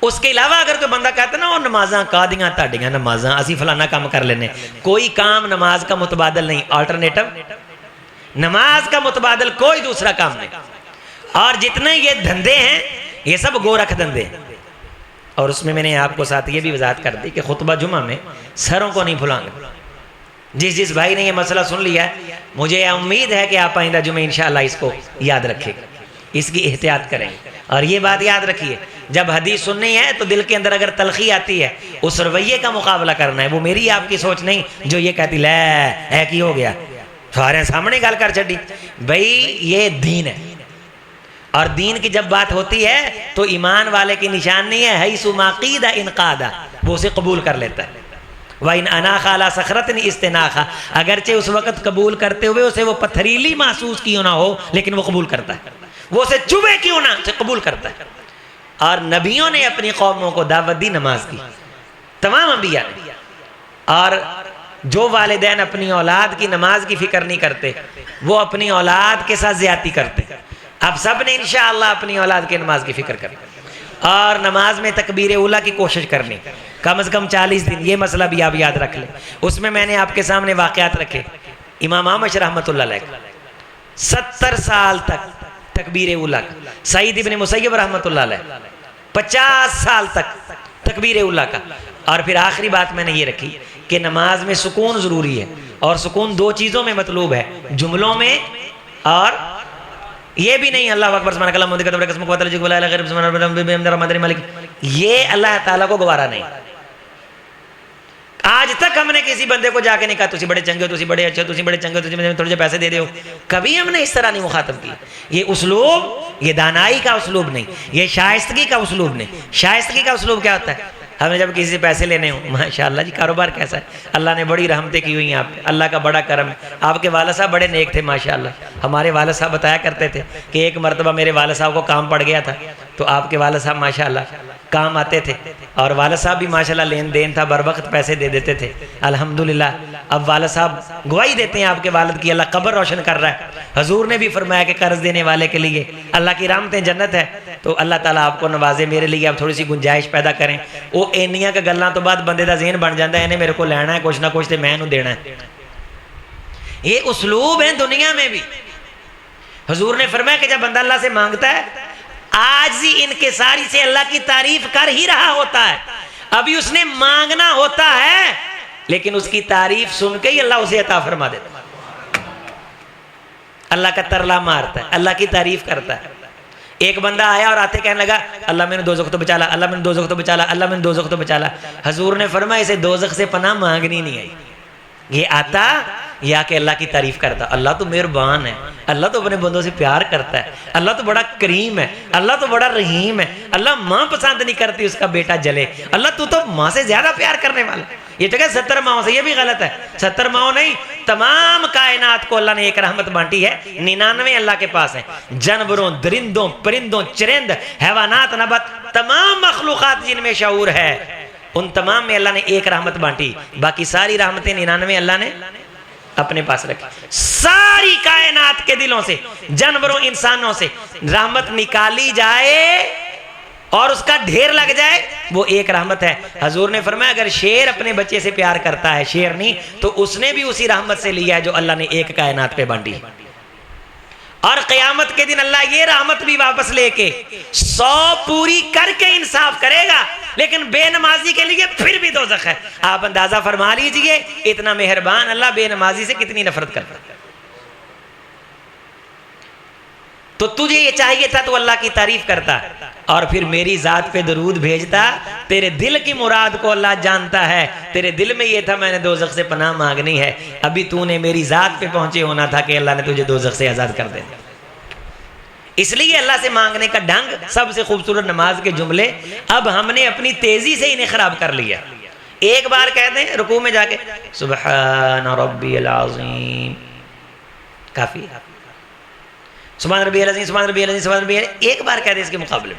उसके अलावा अगर कोई बंदा कहता ना वो नमाजा कादियां ताड़ियां नमाजा असी फलाना काम कर लेने, कोई काम नमाज का मुतबादल नहीं, अल्टरनेटिव नमाज का मुतबादल कोई दूसरा काम नहीं। और जितने ये धंधे हैं ये सब गोरख धंधे हैं। और उसमें मैंने आपको साथ ये भी वजाहत कर दी कि खुतबा जुमा में सरों को नहीं फुलाएंगे। जिस भाई ने ये मसला सुन लिया मुझे उम्मीद है कि आप आइंदा जुमे इंशाअल्लाह इसको याद रखेगा, इसकी एहतियात करेंगे। और ये बात याद रखिए, जब हदीस सुननी है तो दिल के अंदर अगर तलखी आती है उस रवैये का मुकाबला करना है, वो मेरी आपकी सोच नहीं जो ये कहती लै है कि हो गया सारे सामने गल कर छड़ी। भाई ये दीन है, और दीन की जब बात होती है तो ईमान वाले की निशानी है हई सुमाकीदा इनकादा, वो उसे कबूल कर लेता है। वह इन अनाखा अला सखरतन इस्तेनाखा, अगरचे उस वक़्त कबूल करते हुए उसे वो पथरीली महसूस क्यों ना हो, लेकिन वो कबूल करता है। वो उसे चुभे क्यों ना, उसे कबूल करता है। और नबियों ने अपनी कौमों को दावत दी नमाज की, तमाम अंबिया ने। और जो वालिदैन अपनी औलाद की नमाज की फिक्र नहीं करते, वो अपनी औलाद के साथ ज्यादती करते। अब सब ने इंशाअल्लाह अपनी औलाद की नमाज की फिक्र करनी और नमाज में तकबीर उला की कोशिश करनी, कम से कम 40 दिन। ये मसला भी आप याद रख लें। उसमें मैंने आपके सामने वाक़यात रखे। इमाम आमश रहमतुल्लाह अलैह 70 साल तक तकबीर उला, सईद इब्न मुसय्यब रहमतुल्लाह अलैह 50 साल तक तकबीर उला का। और फिर आखिरी बात मैंने ये रखी कि नमाज में सुकून ज़रूरी है, और सुकून 2 चीज़ों में मतलूब है, जुमलों में, और ये भी नहीं अल्लाह अकबर सुभान अल्लाह मुद्दे का कसम को वतल जिक वला गैर सुभान मालिक, ये अल्लाह ताला को गवारा नहीं। आज तक हमने किसी बंदे को जाके नहीं कहा तुसी बड़े चंगे हो, तुसी बड़े अच्छे हो, तुसी बड़े चंगे हो, तुसी मुझे थोड़े से पैसे दे दो, कभी हमने इस तरह नहीं मुखातब किया। ये उसलूब, ये दानाई का उसलूब नहीं, ये शाइस्तगी का उसलूब नहीं। शाइस्तगी का उसलूब क्या होता है? हमें जब किसी से पैसे लेने हो, माशाअल्लाह जी कारोबार कैसा है, अल्लाह ने बड़ी रहमतें की हुई हैं आप पे, अल्लाह का बड़ा करम है। आपके वालिद साहब बड़े नेक थे माशाअल्लाह। हमारे वालिद साहब बताया करते थे कि एक मरतबा मेरे वालिद साहब को काम पड़ गया था, तो आपके वालिद साहब माशाअल्लाह काम आते थे, और वालिद साहब भी माशाअल्लाह लेन देन था, बर वक्त पैसे दे देते थे अल्हम्दुलिल्लाह। अब वालिद साहब गवाही देते हैं आपके वालिद की, अल्लाह कब्र रोशन कर रहा है। हजूर ने भी फरमाया कि कर्ज देने वाले के लिए अल्लाह की रहमतें जन्नत है। तो अल्लाह ताला आपको नवाजे, मेरे लिए आप थोड़ी सी गुंजाइश पैदा करें। वो इन्नियां के गल्लां तो बाद बंदे दा ज़हन बन जाता है, इन्हें मेरे को लेना है कुछ ना कुछ, तो मैं इन्हें देना है। ये उसलूब है दुनिया में भी। हजूर ने फरमाया कि जब बंदा अल्लाह से मांगता है, आज ही इनकिसारी से अल्लाह की तारीफ कर ही रहा होता है, अभी उसने मांगना होता है, लेकिन उसकी तारीफ सुन के ही अल्लाह उसे अता फरमा देता है। अल्लाह का तरला मारता है, अल्लाह की तारीफ करता है। एक बंदा आया और आते कहने लगा अल्लाह मैंने दोज़ख तो बचा ला, अल्लाह मैंने दोज़ख तो बचा ला, अल्लाह मैंने दोज़ख तो बचा ला। हजूर ने फरमाया इसे दोज़ख से पनाह मांगनी नहीं आई, ये आता या कि अल्लाह की तारीफ करता। अल्लाह तो मेहरबान है, अल्लाह तो अपने बंदों से प्यार करता है, अल्लाह तो बड़ा करीम है, अल्लाह तो बड़ा रहीम है, अल्लाह माँ पसंद नहीं करती उसका बेटा जले, अल्लाह तू तो माँ से ज्यादा प्यार करने वाला। ये तो क्या 70 माओ से, ये भी गलत है। 70 माओ नहीं, तमाम कायनात को अल्लाह ने एक रहमत बांटी है। 99 अल्लाह के पास है, जानवरों, दरिंदों, परिंदों, चरिंद, हैवानात, नबत, तमाम मखलूकात जिनमें शऊर है, उन तमाम में अल्लाह ने एक रहमत बांटी। बाकी सारी रहमतें 99 अल्लाह ने अपने पास रखी। सारी कायनात के दिलों से, जानवरों, इंसानों से रहमत निकाली जाए और उसका ढेर लग जाए, वो एक रहमत है। हजूर ने फरमाया अगर शेर अपने बच्चे से प्यार करता है, शेर नहीं, तो उसने भी उसी रहमत से लिया है जो अल्लाह ने एक कायनात पे बांटी। और क़यामत के दिन अल्लाह ये रहमत भी वापस लेके 100 पूरी करके इंसाफ करेगा, लेकिन बेनमाजी के लिए फिर भी दोज़ख है। आप अंदाजा फरमा लीजिए इतना मेहरबान अल्लाह बेनमाजी से कितनी नफरत करता है। तो तुझे ये चाहिए था तो अल्लाह की तारीफ करता और फिर मेरी जात पे दरूद भेजता। तेरे दिल की मुराद को अल्लाह जानता है, तेरे दिल में ये था मैंने दोज़ख से पनाह मांगनी है, अभी तूने मेरी जात पे पहुंचे होना था कि अल्लाह ने तुझे दोज़ख से आज़ाद कर देना। इसलिए अल्लाह से मांगने का ढंग, सबसे खूबसूरत नमाज के जुमले। अब हमने अपनी तेजी से इन्हें खराब कर लिया। एक बार कह दें रुकू में जाके सुबहान रब्बियल अज़ीम, काफी। सुभान रब्बियल अज़ीम, सुभान रब्बियल अज़ीम, सुभान रब्बियल, एक बार कह दे इसके मुकाबले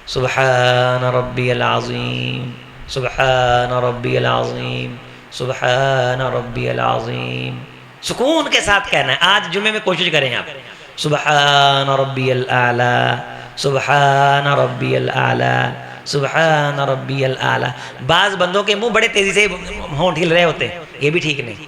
सुबहान रब्बियल अज़ीम, सुबहान रब्बियल अज़ीम, सुबहान रब्बियल अज़ीम। सुकून के साथ कहना है। आज जुमे में कोशिश करें आप सुबहान रब्बियल आला, सुबहान रब्बियल आला, सुबहान रब्बियल आला। बाज़ बंदों के मुंह बड़े तेजी से होंठ हिल रहे होते हैं, ये भी ठीक नहीं।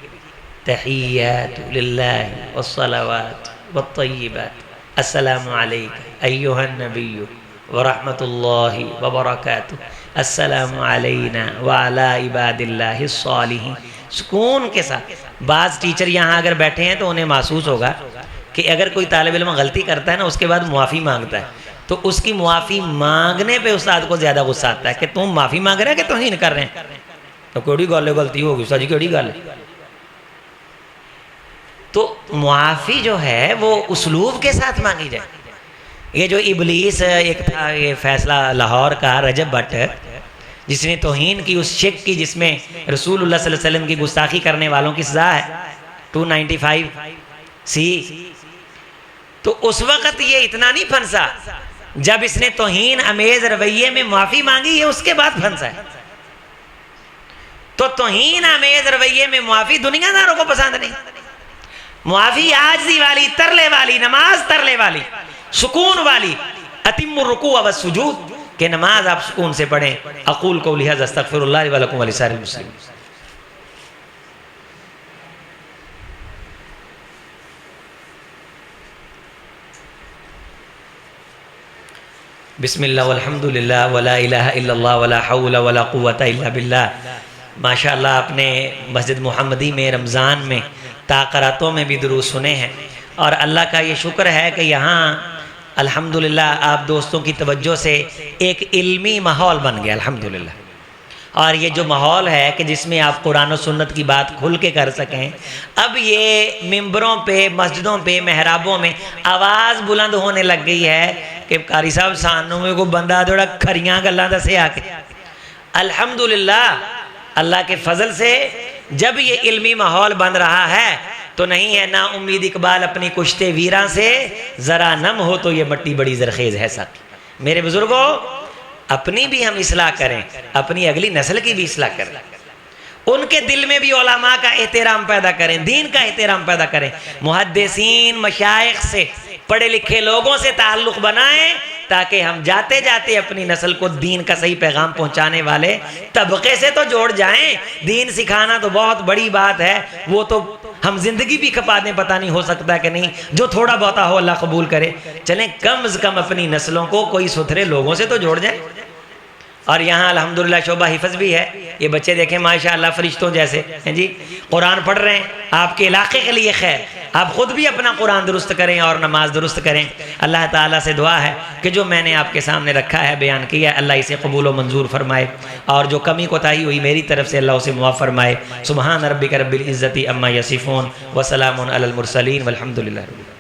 तहिय्यातु लिल्लाहि वस्सलावात वत्तय्यिबात, अस्सलामु अलैका अय्युहन नबिय्यु व रहमतुल्लाहि व बरकातुहू, अस्सलामु अलैना व अला इबादिल्लाहिस सालिहीन। सुकून के साथ। बाज़ टीचर यहाँ अगर बैठे हैं तो उन्हें महसूस होगा कि अगर कोई तालिब इल्म गलती करता है ना, उसके बाद मुआफ़ी मांगता है, तो उसकी मुआफ़ी मांगने पे उस्ताद को ज़्यादा गुस्सा आता है कि तुम माफ़ी मांग रहे हैं कि तौहीन कर रहे हैं। तो कोई गल गलती होगी उस्ताद जी, कोई गल। तो मुआफ़ी जो है वो उसलूब के साथ मांगी जाए। ये जो इबलीस एक था, ये फैसला लाहौर का रजब भट्ट, जिसने तौहीन की उस शेख की जिसमें रसूलुल्लाह सल्लल्लाहु अलैहि वसल्लम की गुस्ताखी करने वालों की सज़ा है 295C। तो उस वक़्त ये इतना नहीं फंसा, जब इसने तौहीन अमेज रवैये में माफ़ी मांगी है उसके बाद फंसा है। तो तौहीन अमेज रवैये में माफ़ी दुनियादारों को पसंद नहीं। मुआफ़ी आजज़ी वाली, तरले वाली, नमाज तरले वाली, सुकून वाली, अतिम्मुर रुकू व सुजूद, के नमाज आप सुकून से पढ़ें। अक़ूल क़ौली हाज़ा अस्तग़फ़िरुल्लाह व लकुम व लिसाइरिल मुस्लिमीन। बिस्मिल्लाह वल्हम्दुलिल्लाह वला इलाहा इल्लल्लाह वला हौला वला कुव्वता इल्ला बिल्लाह। माशाअल्लाह आपने मस्जिद मुहम्मदी में रमज़ान में ताक़रातों में भी दुरूद सुने हैं, और अल्लाह का ये शुक्र है कि यहाँ अल्हम्दुलिल्लाह आप दोस्तों की तवज्जो से एक इल्मी माहौल बन गया अल्हम्दुलिल्लाह। और ये जो माहौल है कि जिसमें आप कुरान और सुन्नत की बात खुल के कर सकें, अब ये मिंबरों पे, मस्जिदों पे, महराबों में आवाज़ बुलंद होने लग गई है कि कारी साहब सानू में को बंदा थोड़ा खरियां गल्लां दसे आके। अल्हम्दुलिल्लाह अल्लाह के फजल से जब ये इल्मी माहौल बन रहा है तो नहीं है ना उम्मीद इकबाल अपनी कुश्ते वीरा से, ज़रा नम हो तो ये मट्टी बड़ी ज़रखेज़ है साथी। मेरे बुजुर्गों, अपनी भी हम इस्लाह करें, अपनी अगली नस्ल की भी इस्लाह करें, उनके दिल में भी उलमा का एहतराम पैदा करें, दीन का एहतराम पैदा करें, मुहद्दिसीन मशाइख से, पढ़े लिखे लोगों से ताल्लुक़ बनाएं, ताकि हम जाते जाते अपनी नस्ल को दीन का सही पैगाम पहुंचाने वाले तबके से तो जोड़ जाएं। दीन सिखाना तो बहुत बड़ी बात है, वो तो हम जिंदगी भी खपा दें, पता नहीं हो सकता कि नहीं, जो थोड़ा बहुता हो अल्लाह कबूल करे। चलें कम से कम अपनी नस्लों को कोई सुथरे लोगों से तो जोड़ जाए। और यहाँ अल्हम्दुलिल्लाह शोभा हिफ्ज़ भी है, ये बच्चे देखें माशाअल्लाह फरिश्तों जैसे हैं जी, कुरान पढ़ रहे हैं। आपके इलाके के लिए खैर, आप ख़ुद भी अपना कुरान दुरुस्त करें और नमाज दुरुस्त करें। अल्लाह ताला से दुआ है कि जो मैंने आपके सामने रखा है, बयान किया, अल्लाह इसे कबूल व मंजूर फरमाए, और जो कमी कोताही हुई मेरी तरफ से अल्लाह उसे मुआफ़ फरमाए। सुबहान रब्बिक रब्बिल इज़्ज़ति अम्मा यसिफ़ून व सलामुन अलल मुरसलीन वल्हम्दुलिल्लाहि।